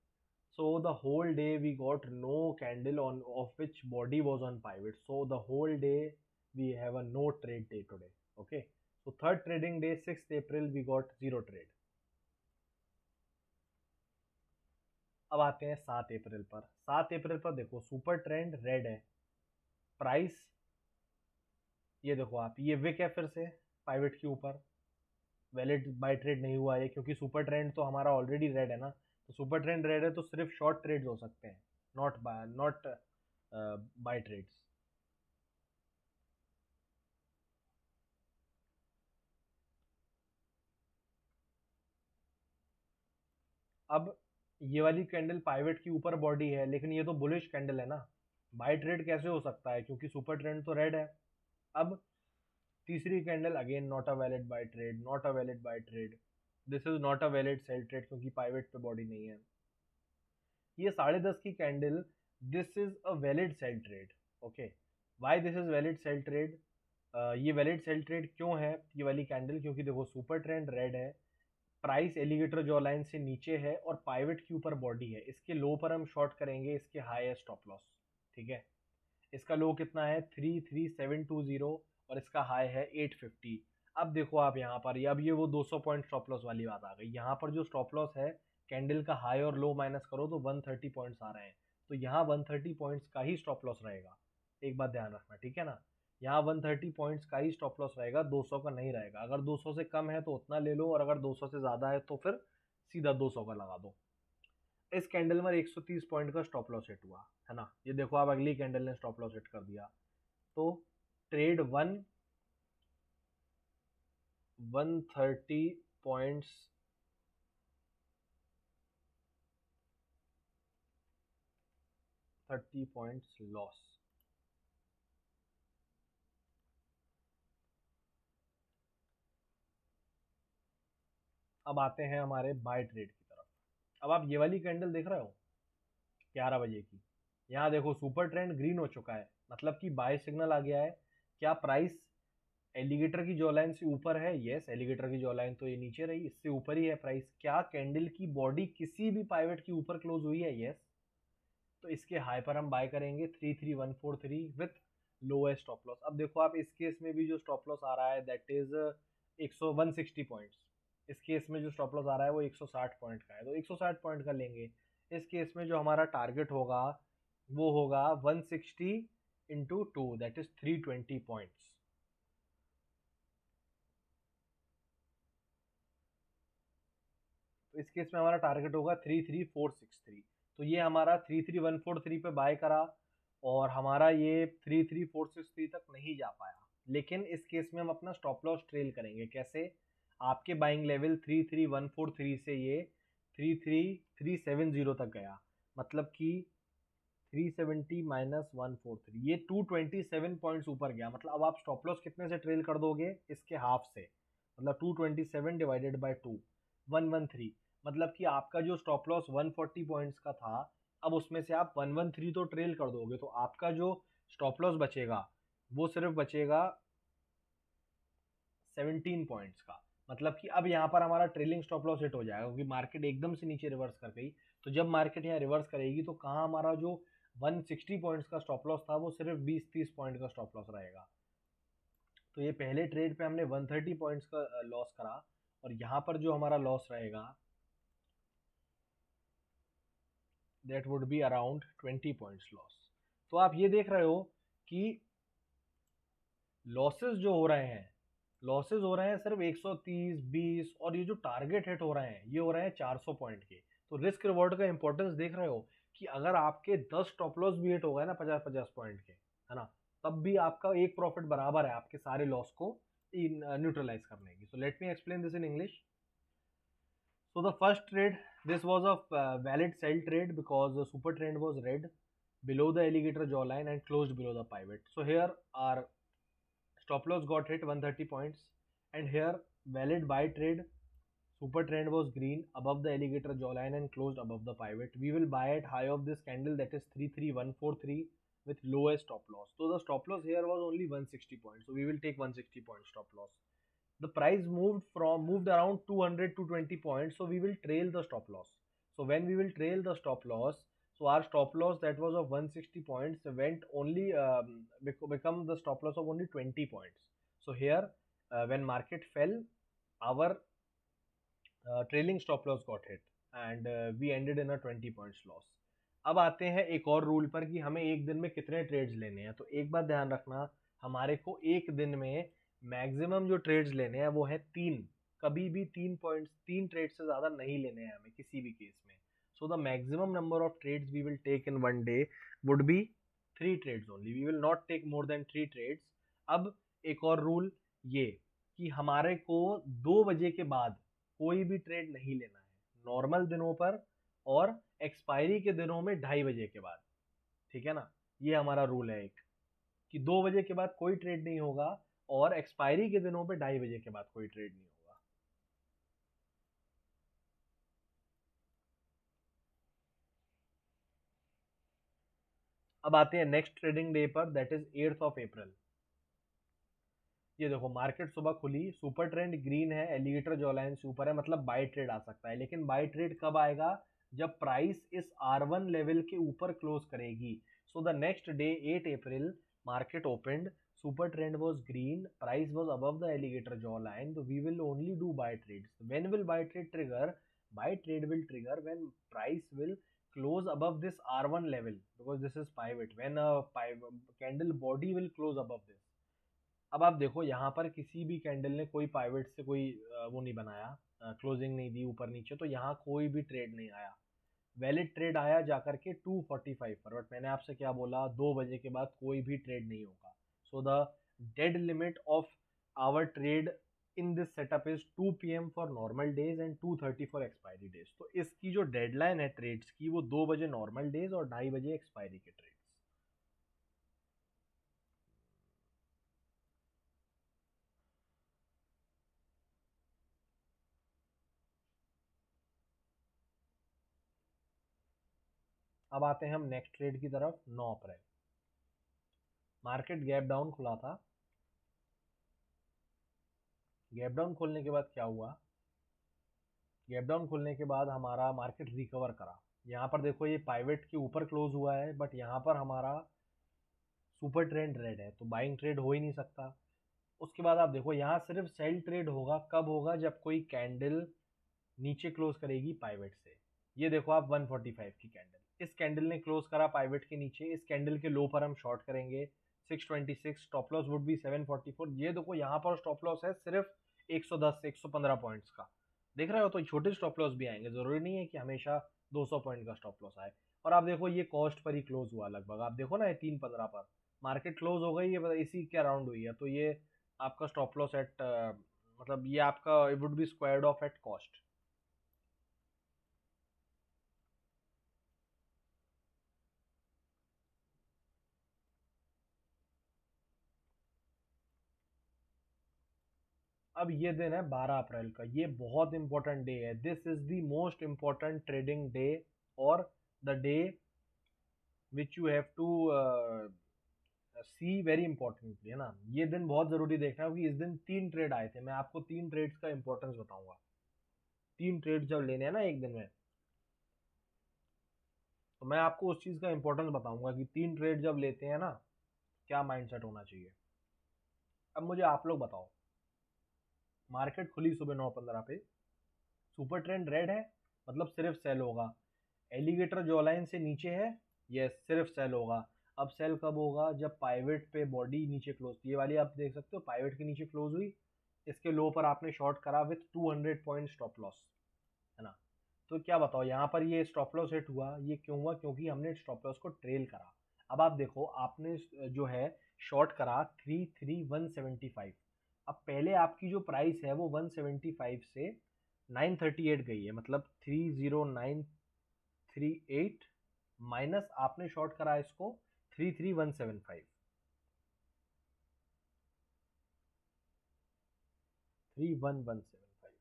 So the whole day we got no candle on of which body was on pivot. So the whole day we have a no trade day today. Okay. So third trading day 6th April we got zero trade. अब आते हैं 7 अप्रैल पर। 7 अप्रैल पर देखो super trend red है, price ये देखो आप, ये विक है फिर से पाइवेट के ऊपर, वैलिड बाय ट्रेड नहीं हुआ है क्योंकि सुपर ट्रेंड तो हमारा ऑलरेडी रेड है ना। तो सुपर ट्रेंड रेड है तो सिर्फ शॉर्ट ट्रेड्स हो सकते हैं, नॉट बाय ट्रेड्स। अब ये वाली कैंडल पाइवेट की ऊपर बॉडी है लेकिन ये तो बुलिश कैंडल है ना, बाय ट्रेड कैसे हो सकता है क्योंकि सुपर ट्रेंड तो रेड है। अब तीसरी candle again not a valid buy trade, not a valid buy trade, this is not a valid sell trade क्योंकि पाइवेट पे बॉडी नहीं है। ये 10:30 की candle, this is a valid sell trade. Okay, why this is valid sell trade? ये valid sell trade क्यों है ये वाली कैंडल? क्योंकि देखो सुपर ट्रेंड रेड है, प्राइस एलिगेटर जॉ लाइन से नीचे है और पाइवेट के ऊपर बॉडी है। इसके लो पर हम शॉर्ट करेंगे, इसके हाई है स्टॉप लॉस, ठीक है। इसका लो कितना है 33720 और इसका हाई है 850। अब देखो आप यहाँ पर, अब ये वो 200 पॉइंट स्टॉप लॉस वाली बात आ गई। यहाँ पर जो स्टॉप लॉस है कैंडल का हाई और लो माइनस करो तो 130 पॉइंट्स आ रहे हैं, तो यहाँ 130 पॉइंट्स का ही स्टॉप लॉस रहेगा। एक बात ध्यान रखना, ठीक है ना, यहाँ 130 पॉइंट्स का ही स्टॉप लॉस रहेगा, 200 का नहीं रहेगा। अगर 200 से कम है तो उतना ले लो और अगर 200 से ज़्यादा है तो फिर सीधा 200 का लगा दो। इस कैंडल में 130 पॉइंट का स्टॉप लॉस हिट हुआ है ना, ये देखो आप अगली कैंडल ने स्टॉप लॉस हिट कर दिया। तो ट्रेड 130 पॉइंट्स 30 पॉइंट्स लॉस। अब आते हैं हमारे बाय ट्रेड की तरफ। अब आप ये वाली कैंडल देख रहे हो 11 बजे की, यहाँ देखो सुपर ट्रेंड ग्रीन हो चुका है, मतलब कि बाय सिग्नल आ गया है। क्या प्राइस एलिगेटर की जॉ लाइन से ऊपर है? यस, एलिगेटर की जॉ लाइन तो ये नीचे रही, इससे ऊपर ही है प्राइस। क्या कैंडल की बॉडी किसी भी पाइवेट के ऊपर क्लोज हुई है? यस। तो इसके हाई पर हम बाय करेंगे 33143 विथ लोएस्ट स्टॉप लॉस। अब देखो आप इस केस में भी जो स्टॉप लॉस आ रहा है दैट इज 160 पॉइंट्स। इस केस में जो स्टॉप लॉस आ रहा है वो 160 पॉइंट का है, तो 160 पॉइंट का लेंगे। इस केस में जो हमारा टारगेट होगा वो होगा 160 इंटू 2 दैट इज 320 पॉइंट्स। तो इस केस में हमारा टारगेट होगा 33463। तो ये हमारा 33143 पे बाय करा और हमारा ये 33463 तक नहीं जा पाया, लेकिन इस केस में हम अपना स्टॉप लॉस ट्रेल करेंगे। कैसे? आपके बाइंग लेवल 33143 से ये 33370 तक गया, मतलब कि 370 माइनस 143, ये 227 पॉइंट्स ऊपर गया। मतलब अब आप स्टॉप लॉस कितने से ट्रेल कर दोगे? इसके हाफ से, मतलब 227 डिवाइडेड बाय 2, 113। मतलब कि आपका जो स्टॉप लॉस 140 पॉइंट्स का था, अब उसमें से आप 113 तो ट्रेल कर दोगे, तो आपका जो स्टॉप लॉस बचेगा वो सिर्फ बचेगा 17 पॉइंट्स का। मतलब कि अब यहाँ पर हमारा ट्रेलिंग स्टॉप लॉस हिट हो जाएगा क्योंकि मार्केट एकदम से नीचे रिवर्स कर गई। तो जब मार्केट यहाँ रिवर्स करेगी तो कहाँ हमारा जो 160 पॉइंट्स का स्टॉप लॉस था वो सिर्फ 20-30 पॉइंट का स्टॉप लॉस रहेगा। तो ये पहले ट्रेड पे हमने 130 पॉइंट्स का लॉस करा और यहाँ पर जो हमारा लॉस रहेगा that would be around 20 points loss. तो आप ये देख रहे हो कि लॉसेस जो हो रहे हैं, लॉसेस हो रहे हैं सिर्फ 130, 20, और ये जो टारगेट हिट हो रहे हैं ये हो रहे हैं 400 पॉइंट के। तो रिस्क रिवॉर्ड का इंपॉर्टेंस देख रहे हो कि अगर आपके 10 स्टॉप लॉस भी हिट हो गए ना 50-50 पॉइंट के, है ना, तब भी आपका एक प्रॉफिट बराबर है आपके सारे लॉस को न्यूट्रलाइज करने की. सो let me explain this in English. So the first trade, this was a valid sell trade because the super trend was red below the alligator jawline and closed below the pivot. So here our stop loss got hit 130 points, and here valid buy trade, super trend was green above the alligator jawline and closed above the pivot. We will buy at high of this candle, that is 33143, with lowest stop loss. So the stop loss here was only 160 points, so we will take 160 point stop loss. The price moved around 200 to 20 points, so we will trail the stop loss. So when we will trail the stop loss, so our stop loss that was of 160 points went only become the stop loss of only 20 points. So here when market fell, our trailing stop loss got hit and we ended in a 20 points loss. अब आते हैं एक और rule पर कि हमें एक दिन में कितने ट्रेड्स लेने हैं. तो एक बात ध्यान रखना, हमारे को एक दिन में मैक्सिमम जो ट्रेड्स लेने हैं वो है 3. कभी भी 3 ट्रेड से ज्यादा नहीं लेने हैं हमें किसी भी केस में. So the maximum number of trades we will take in one day would be 3 trades only. We will not take more than 3 trades. अब एक और रूल ये कि हमारे को 2 बजे के बाद कोई भी ट्रेड नहीं लेना है नॉर्मल दिनों पर, और एक्सपायरी के दिनों में 2:30 बजे के बाद. ठीक है ना, ये हमारा रूल है एक, कि 2 बजे के बाद कोई ट्रेड नहीं होगा और एक्सपायरी के दिनों पे 2:30 बजे के बाद कोई ट्रेड नहीं होगा. अब आते हैं नेक्स्ट ट्रेडिंग डे पर, that is 8th of April. ये देखो मार्केट सुबह खुली, सुपर ट्रेंड ग्रीन है, एलिगेटर जॉलाइन से ऊपर है, मतलब बाय ट्रेड आ सकता है. लेकिन बाय ट्रेड कब आएगा? जब प्राइस इस R1 लेवल के ऊपर क्लोज करेगी. So the next day 8 April market opened, super trend was green, price was above the alligator jaw line, so we will only do buy trades. When will buy trade trigger? Buy trade will trigger when price will close above this R1 level, because this is pivot. When a candle body will close above this. अब आप देखो यहाँ पर किसी भी candle ने कोई pivot से कोई वो नहीं बनाया, क्लोजिंग नहीं दी ऊपर नीचे, तो यहाँ कोई भी ट्रेड नहीं आया. वैलिड ट्रेड आया जाकर के 245 पर, बट मैंने आपसे क्या बोला, 2 बजे के बाद कोई भी ट्रेड नहीं होगा. So the dead limit of our trade in this setup is 2 PM for normal days and 2:30 for expiry days. तो इसकी जो डेडलाइन है ट्रेड्स की वो 2 बजे नॉर्मल डेज और 2:30 बजे एक्सपायरी के ट्रेड्स. अब आते हैं हम नेक्स्ट ट्रेड की तरफ. 9 अप्रैल मार्केट गैप डाउन खुला था. गैप डाउन खोलने के बाद क्या हुआ? गैप डाउन खोलने के बाद हमारा मार्केट रिकवर करा. यहाँ पर देखो ये पाइवेट के ऊपर क्लोज हुआ है, बट यहाँ पर हमारा सुपर ट्रेंड रेड है, तो बाइंग ट्रेड हो ही नहीं सकता. उसके बाद आप देखो यहाँ सिर्फ सेल ट्रेड होगा. कब होगा? जब कोई कैंडल नीचे क्लोज करेगी पाइवेट से. ये देखो आप 145 की कैंडल, इस कैंडल ने क्लोज करा पाइवेट के नीचे, इस कैंडल के लो पर हम शॉर्ट करेंगे 626. Stop loss would B 744. ये देखो यहाँ पर स्टॉप लॉस है सिर्फ 110 से 115 पॉइंट्स का. देख रहे हो, तो छोटे स्टॉप लॉस भी आएंगे, जरूरी नहीं है कि हमेशा 200 पॉइंट का स्टॉप लॉस आए. और आप देखो ये कॉस्ट पर ही क्लोज हुआ लगभग. आप देखो ना, ये 3:15 पर मार्केट क्लोज हो गई, ये इसी के अराउंड हुई है. तो ये आपका स्टॉप लॉस एट मतलब ये आपका it would be squared off at cost. अब ये दिन है 12 अप्रैल का. ये बहुत इंपॉर्टेंट डे है. This is the most important trading day और the day which you have to see very importantly, है ना. ये दिन बहुत जरूरी देखना है क्योंकि इस दिन 3 ट्रेड आए थे. मैं आपको 3 ट्रेड्स का इंपॉर्टेंस बताऊंगा. 3 ट्रेड जब लेने हैं ना एक दिन में, तो मैं आपको उस चीज का इंपॉर्टेंस बताऊंगा कि 3 ट्रेड जब लेते हैं ना, क्या माइंडसेट होना चाहिए. अब मुझे आप लोग बताओ, मार्केट खुली सुबह 9:15 पे, सुपर ट्रेंड रेड है, मतलब सिर्फ सेल होगा. एलिगेटर जॉलाइन से नीचे है, यस सिर्फ सेल होगा. अब सेल कब होगा? जब पाइवेट पे बॉडी नीचे क्लोज, ये वाली आप देख सकते हो पाइवेट के नीचे क्लोज हुई, इसके लो पर आपने शॉर्ट करा विथ 200 पॉइंट स्टॉप लॉस, है ना. तो क्या बताओ, यहाँ पर ये स्टॉप लॉस हिट हुआ. ये क्यों हुआ? क्योंकि हमने स्टॉप लॉस को ट्रेल करा. अब आप देखो, आपने जो है शॉर्ट करा 33175। अब पहले आपकी जो प्राइस है वो 175 से 938 गई है, मतलब 30938 माइनस आपने शॉर्ट करा इसको 33175, 31175,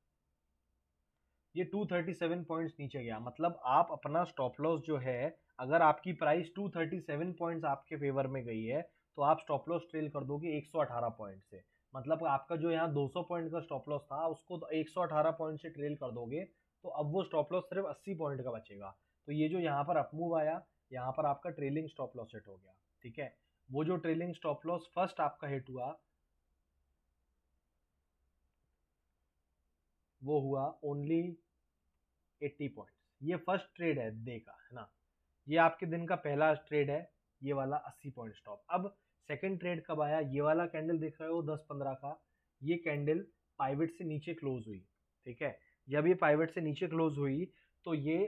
ये 237 पॉइंट्स नीचे गया। मतलब आप अपना स्टॉप लॉस जो है, अगर आपकी प्राइस 237 पॉइंट्स आपके फेवर में गई है तो आप स्टॉप लॉस ट्रेल कर दोगे 118 पॉइंट से। मतलब आपका जो यहाँ 200 पॉइंट का स्टॉप लॉस था उसको तो 118 पॉइंट से ट्रेल कर दोगे, तो अब वो स्टॉप लॉस सिर्फ 80 पॉइंट का बचेगा। तो ये जो यहाँ पर अपमूव आया, यहाँ पर आपका ट्रेलिंग स्टॉप लॉस हिट हो गया। ठीक है, वो जो ट्रेलिंग स्टॉप लॉस फर्स्ट आपका हिट हुआ वो हुआ ओनली 80 पॉइंट्स। ये फर्स्ट ट्रेड है डे का, है ना, ये आपके दिन का पहला ट्रेड है, ये वाला 80 पॉइंट स्टॉप। अब सेकंड ट्रेड कब आया, ये वाला कैंडल देख रहे हो 10-15 का, ये कैंडल पाइवट से नीचे क्लोज हुई। ठीक है, जब ये पाइवट से नीचे क्लोज हुई तो ये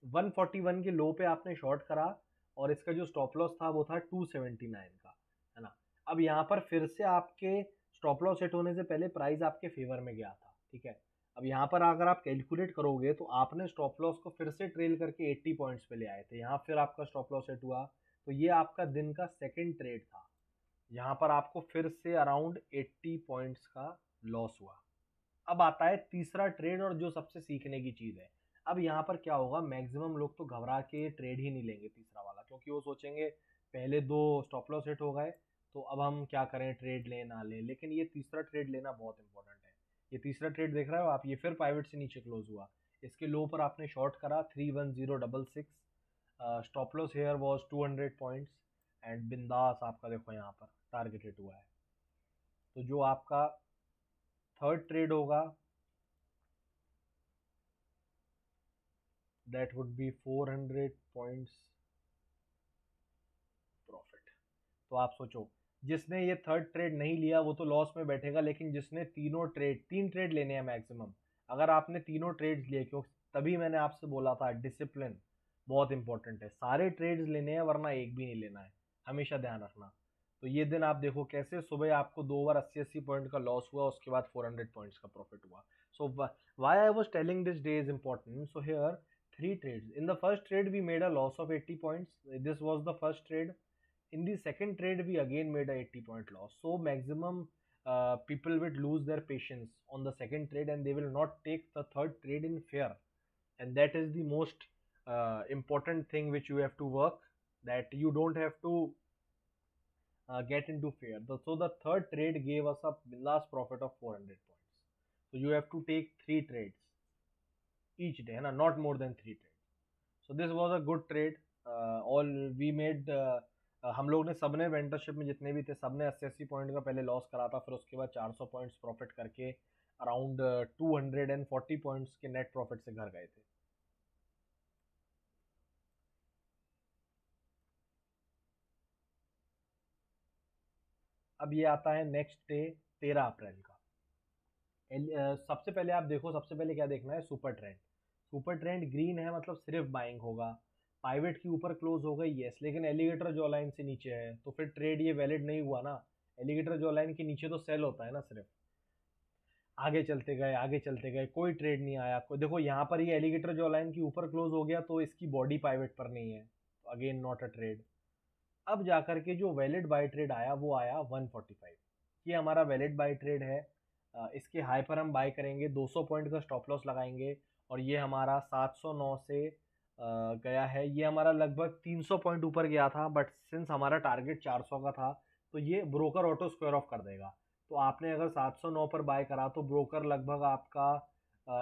141 के लो पे आपने शॉर्ट करा और इसका जो स्टॉप लॉस था वो था 279 का, है ना। अब यहाँ पर फिर से आपके स्टॉप लॉस हिट होने से पहले प्राइस आपके फेवर में गया था। ठीक है, अब यहाँ पर अगर आप कैलकुलेट करोगे तो आपने स्टॉप लॉस को फिर से ट्रेल करके 80 पॉइंट्स पे ले आए थे, यहाँ फिर आपका स्टॉप लॉस हिट हुआ, तो ये आपका दिन का सेकंड ट्रेड था। यहाँ पर आपको फिर से अराउंड 80 पॉइंट्स का लॉस हुआ। अब आता है तीसरा ट्रेड और जो सबसे सीखने की चीज़ है। अब यहाँ पर क्या होगा, मैक्सिमम लोग तो घबरा के ट्रेड ही नहीं लेंगे तीसरा वाला, क्योंकि वो सोचेंगे पहले दो स्टॉप लॉस हिट हो गए तो अब हम क्या करें, ट्रेड लें ना लें। लेकिन ये तीसरा ट्रेड लेना बहुत इंपॉर्टेंट है। ये तीसरा ट्रेड देख रहे हो आप, ये फिर पाइवट से नीचे क्लोज हुआ, इसके लो पर आपने शॉर्ट करा 31066, stop loss here was 200 points and बिंदास आपका देखो यहाँ पर टारगेट हिट हुआ है। तो जो आपका थर्ड ट्रेड होगा that would be 400 points profit. तो आप सोचो, जिसने ये थर्ड ट्रेड नहीं लिया वो तो लॉस में बैठेगा, लेकिन जिसने तीन ट्रेड लेने हैं मैक्सिमम, अगर आपने तीनों ट्रेड्स लिए, क्यों तभी मैंने आपसे बोला था डिसिप्लिन बहुत इंपॉर्टेंट है, सारे ट्रेड्स लेने हैं वरना एक भी नहीं लेना है, हमेशा ध्यान रखना। तो ये दिन आप देखो कैसे सुबह आपको 2 बार 80-80 पॉइंट का लॉस हुआ, उसके बाद 400 पॉइंट्स का प्रॉफिट हुआ। So why I was telling this day is important, so here three trades. In the first trade we made a loss of 80 points, this was the first trade. In the second trade we again made a 80-point loss, so maximum people will lose their patience on the second trade and they will not take the third trade in fear, and that is the most important thing which you have to work, that you don't have to get into fear. So the third trade gave us a last profit of 400 points. So you have to take 3 trades each day, na, not more than 3 trades. So this was a good trade. All we made हम लोग ने सबने mentorship में जितने भी थे सबने 80-80 point का पहले लॉस करा था, फिर उसके बाद 400 पॉइंट्स प्रॉफिट करके अराउंड 240 पॉइंट्स के नेट प्रॉफिट से घर गए थे। अब ये आता है नेक्स्ट डे 13 अप्रैल का। सबसे पहले आप देखो, सबसे पहले क्या देखना है, super trend. Super trend green है मतलब सिर्फ बाइंग होगा, पाइवेट के ऊपर क्लोज हो गई यस, लेकिन एलिगेटर जॉ लाइन से नीचे है तो फिर ट्रेड ये वैलिड नहीं हुआ ना, एलिगेटर जॉ लाइन के नीचे तो सेल होता है ना सिर्फ। आगे चलते गए आगे चलते गए, कोई ट्रेड नहीं आया आपको, देखो यहाँ पर ये एलिगेटर जॉ लाइन के ऊपर क्लोज हो गया तो इसकी बॉडी पाइवेट पर नहीं है, तो अगेन नॉट अ ट्रेड। अब जाकर के जो वैलिड बाय ट्रेड आया वो आया 145, ये हमारा वैलिड बाय ट्रेड है। इसके हाई पर हम बाय करेंगे, 200 पॉइंट का स्टॉप लॉस लगाएंगे और ये हमारा 709 से गया है, ये हमारा लगभग 300 पॉइंट ऊपर गया था, बट सिंस हमारा टारगेट 400 का था तो ये ब्रोकर ऑटो स्क्वायर ऑफ कर देगा। तो आपने अगर 709 पर बाय करा तो ब्रोकर लगभग आपका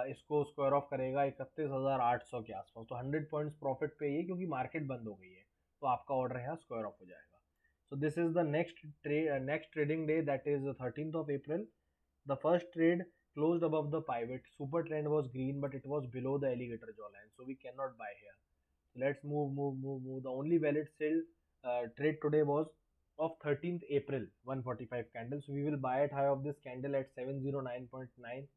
इसको स्क्वायर ऑफ करेगा 31,800 के आसपास, तो 100 पॉइंट्स प्रॉफिट पे ही, क्योंकि मार्केट बंद हो गई है तो आपका ऑर्डर यहाँ स्क्वायर ऑफ हो जाएगा। सो this is the next trading day, that is 13th of April. The first trade closed above the pivot. Super trend was green, but it was below the alligator jawline, so we cannot buy here. So let's move. The only valid sell trade today was of 13th April 145 candle. So we will buy at high of this candle at 709.9,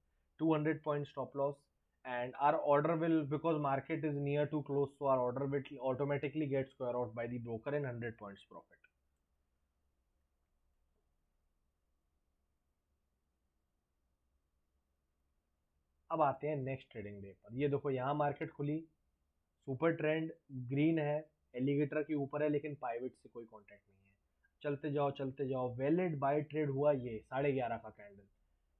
200 point stop loss, and our order will, because market is near to close, so our order will automatically get square out by the broker in 100 points profit. अब आते हैं next trading day पर। ये देखो यहाँ market खुली, super trend green है, alligator के ऊपर है, लेकिन पाइवेट से कोई कांटेक्ट नहीं है। चलते जाओ चलते जाओ, वैलिड बाय ट्रेड हुआ ये 11:30 का कैंडल।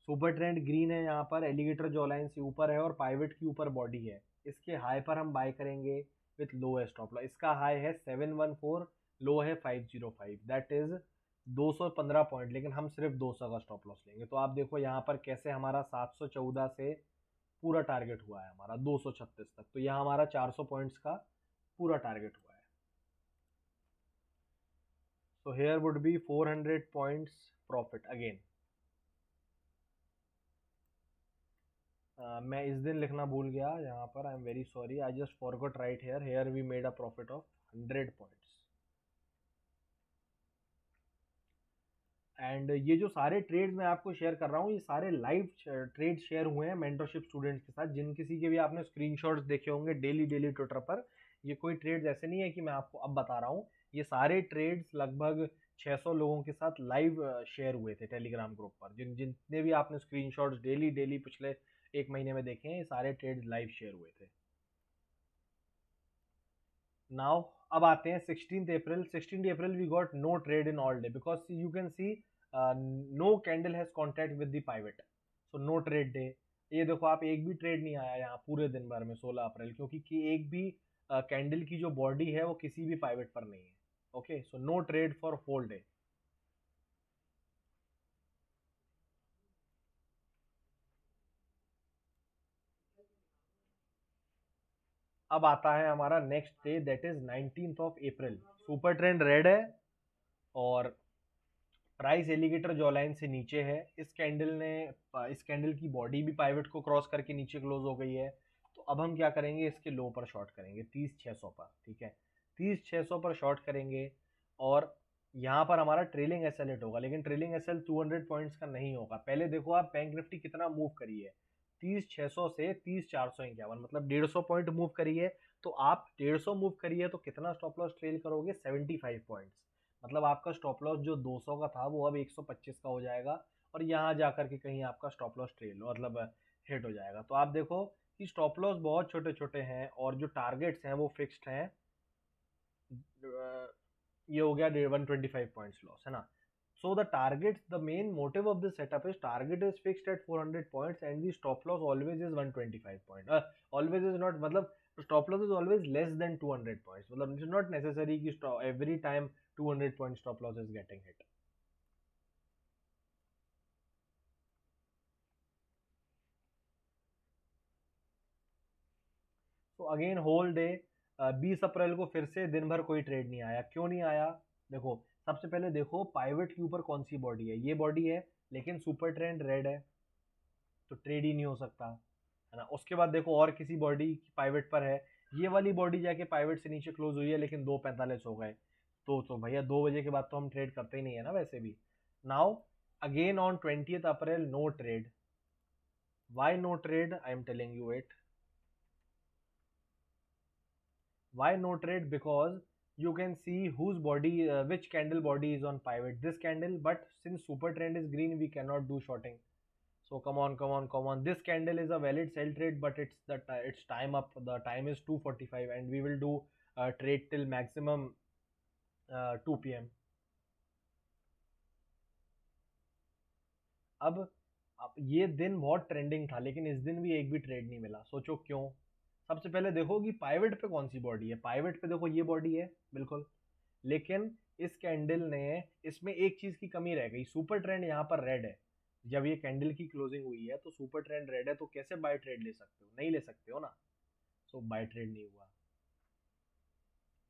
सुपर ट्रेंड ग्रीन है यहाँ पर, एलिगेटर जो लाइन से ऊपर है और पाइवेट के ऊपर बॉडी है। इसके हाई पर हम बाय करेंगे विथ लो स्टॉप लॉस। इसका हाई है 714, लो है 505, दैट इज 215 पॉइंट, लेकिन हम सिर्फ 200 का स्टॉप लॉस लेंगे। तो आप देखो यहाँ पर कैसे हमारा 714 से पूरा टारगेट हुआ है हमारा 236 तक। तो यहाँ हमारा 400 पॉइंट्स का पूरा टारगेट हुआ है। So here would be 400 points profit again. मैं इस दिन लिखना भूल गया यहाँ पर, I am very sorry, I just forgot right here. Here we made a profit of 100 points. And ये जो सारे ट्रेड्स मैं आपको शेयर कर रहा हूँ, ये सारे लाइव ट्रेड शेयर हुए हैं मेंटरशिप स्टूडेंट्स के साथ। जिन किसी के भी आपने स्क्रीनशॉट्स देखे होंगे डेली ट्विटर पर। ये कोई ट्रेड्स ऐसे नहीं है कि मैं आपको अब बता रहा हूँ, ये सारे ट्रेड्स लगभग 600 लोगों के साथ लाइव शेयर हुए थे टेलीग्राम ग्रुप पर। जितने भी आपने स्क्रीनशॉट्स डेली पिछले एक महीने में देखे हैं, ये सारे ट्रेड्स लाइव शेयर हुए थे। नाउ अब आते हैं 16th April. 16th April we got no trade in all day because you can see no candle has contact with the pivot, so no trade day. ये देखो आप, एक भी ट्रेड नहीं आया यहाँ पूरे दिन भर में 16 अप्रैल, क्योंकि कि एक भी कैंडल की जो बॉडी है वो किसी भी पाइवेट पर नहीं है। Okay, so no trade for whole day. अब आता है हमारा next day, that is 19th of April. Super trend red है और प्राइस एलिगेटर जॉ लाइन से नीचे है। इस कैंडल की बॉडी भी पाइवेट को क्रॉस करके नीचे क्लोज हो गई है। तो अब हम क्या करेंगे, इसके लो पर शॉर्ट करेंगे 30,600 पर। ठीक है, 30,600 पर शॉर्ट करेंगे और यहाँ पर हमारा ट्रेलिंग एसएल हिट होगा, लेकिन ट्रेलिंग एसएल 200 पॉइंट्स का नहीं होगा। पहले देखो आप बैंक निफ्टी कितना मूव करी है, 30,600 से 30,451, मतलब 150 पॉइंट मूव करी है। तो आप 150 मूव करी है तो कितना स्टॉप लॉस ट्रेल करोगे, 75 पॉइंट्स। मतलब आपका स्टॉप लॉस जो 200 का था वो अब 125 का हो जाएगा, और यहाँ जाकर के कहीं आपका स्टॉप लॉस ट्रेल मतलब हिट हो जाएगा। तो आप देखो कि स्टॉप लॉस बहुत छोटे छोटे हैं और जो टारगेट्स हैं वो फिक्स्ड हैं। ये हो गया 125 पॉइंट्स लॉस, है ना। So the target, the main motive of this setup is target is fixed at 400 points and the stop loss always is 125 point. Always is not, मतलब stop loss is always less than 200 points, मतलब it is not necessary कि every time 200 point stop loss is getting hit. तो again whole day 20 April को फिर से दिन भर कोई ट्रेड नहीं आया। क्यों नहीं आया, देखो सबसे पहले देखो पाइवेट के ऊपर कौन सी बॉडी है, ये बॉडी है, लेकिन सुपर ट्रेंड रेड है तो ट्रेड ही नहीं हो सकता, है ना। उसके बाद देखो और किसी बॉडी पाइवेट पर है, ये वाली बॉडी जाके पाइवेट से नीचे क्लोज हुई है, लेकिन 2:45 हो गए। तो भैया 2 बजे के बाद तो हम ट्रेड करते ही नहीं है ना वैसे भी। Now again on 20th April no trade. Why no trade, I am telling you it. Why no trade? Because you can see whose body, which candle body is on pivot, this candle, but since super trend is green we cannot do shorting. So come on, this candle is a valid sell trade, but it's time up, the time is 2:45 and we will do trade till maximum 2 p.m. अब ये दिन बहुत trending था, लेकिन इस दिन भी एक भी ट्रेड नहीं मिला। सोचो क्यों। सबसे पहले देखो कि पाइवेट पे कौन सी बॉडी है। पाइवेट पे देखो ये बॉडी है बिल्कुल, लेकिन इस कैंडल ने, इसमें एक चीज की कमी रह गई, सुपर ट्रेंड यहाँ पर रेड है। जब ये कैंडल की क्लोजिंग हुई है तो सुपर ट्रेंड रेड है, तो कैसे बाय ट्रेड ले सकते हो, नहीं ले सकते हो ना। सो बाय ट्रेड नहीं हुआ,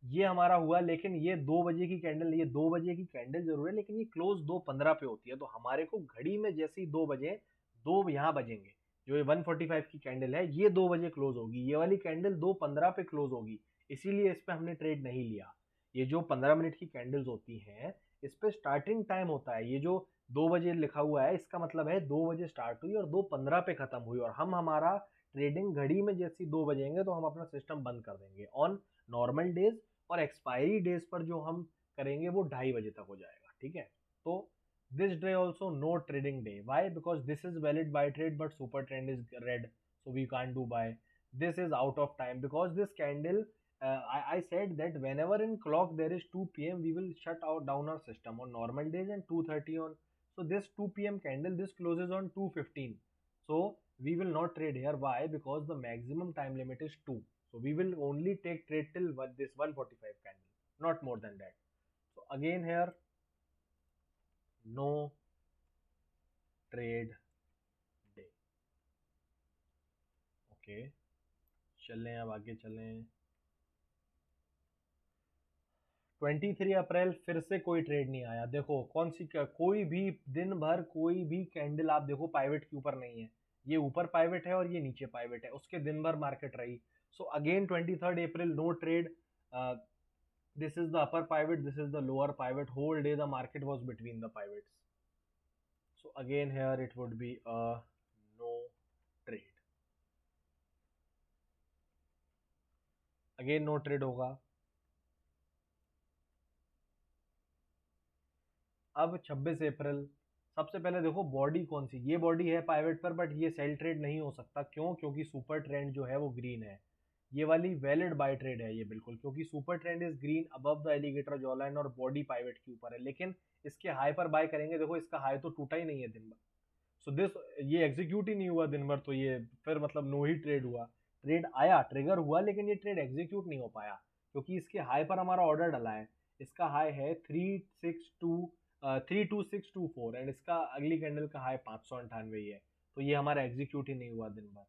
ये हमारा हुआ। लेकिन ये 2 बजे की कैंडल, ये 2 बजे की कैंडल जरूर है, लेकिन ये क्लोज 2:15 पे होती है। तो हमारे को घड़ी में जैसे ही 2 बजे, 2 यहाँ बजेंगे, जो ये 145 की कैंडल है ये 2 बजे क्लोज होगी, ये वाली कैंडल 2:15 पे क्लोज होगी, इसीलिए इस पे हमने ट्रेड नहीं लिया। ये जो 15 मिनट की कैंडल्स होती हैं, इस पे स्टार्टिंग टाइम होता है, ये जो 2 बजे लिखा हुआ है इसका मतलब है 2 बजे स्टार्ट हुई और 2:15 पे खत्म हुई, और हम हमारा ट्रेडिंग घड़ी में जैसी 2 बजेंगे तो हम अपना सिस्टम बंद कर देंगे ऑन नॉर्मल डेज, और एक्सपायरी डेज पर जो हम करेंगे वो 2:30 बजे तक हो जाएगा। ठीक है, तो this day also no trading day. Why? Because this is valid buy trade but super trend is red, so we can't do buy. This is out of time because this candle, I said that whenever in clock there is 2 p.m. we will shut out down our system on normal days and 2:30 on. So this 2 p.m. candle, this closes on 2:15. So we will not trade here. Why? Because the maximum time limit is 2. So we will only take trade till this 145 candle, not more than that. So again here, no trade day. Okay, चलें अब आगे चलें। 23 अप्रैल फिर से कोई trade नहीं आया। देखो कौन सी, कोई भी दिन भर कोई भी कैंडल आप देखो पाइवेट के ऊपर नहीं है। ये ऊपर पाइवेट है और ये नीचे पाइवेट है, उसके दिन भर मार्केट रही। So again 23 April no trade. This is the upper pivot, this is the lower pivot, whole day the market was between the pivots. So again here it would be a no trade. Again no trade होगा। अब 26 अप्रैल, सबसे पहले देखो body कौन सी, ये body है pivot पर, but ये सेल ट्रेड नहीं हो सकता। क्यों? क्योंकि सुपर ट्रेंड जो है वो ग्रीन है। ये वाली वैलिड बाय ट्रेड है ये बिल्कुल, क्योंकि super trend is green above the alligator jaw line और बॉडी पाइवेट के ऊपर है। लेकिन इसके हाई पर बाय करेंगे, देखो इसका हाई तो टूटा ही नहीं है दिन भर। सो दिस, ये एग्जीक्यूट ही नहीं हुआ दिन भर, तो ये फिर मतलब नो ही ट्रेड हुआ। ट्रेड आया, ट्रिगर हुआ, लेकिन ये ट्रेड एग्जीक्यूट नहीं हो पाया क्योंकि इसके हाई पर हमारा ऑर्डर डला है। इसका हाई है 32624 एंड इसका अगली कैंडल का हाई 598 ही है, तो ये हमारा एग्जीक्यूट ही नहीं हुआ दिन भर।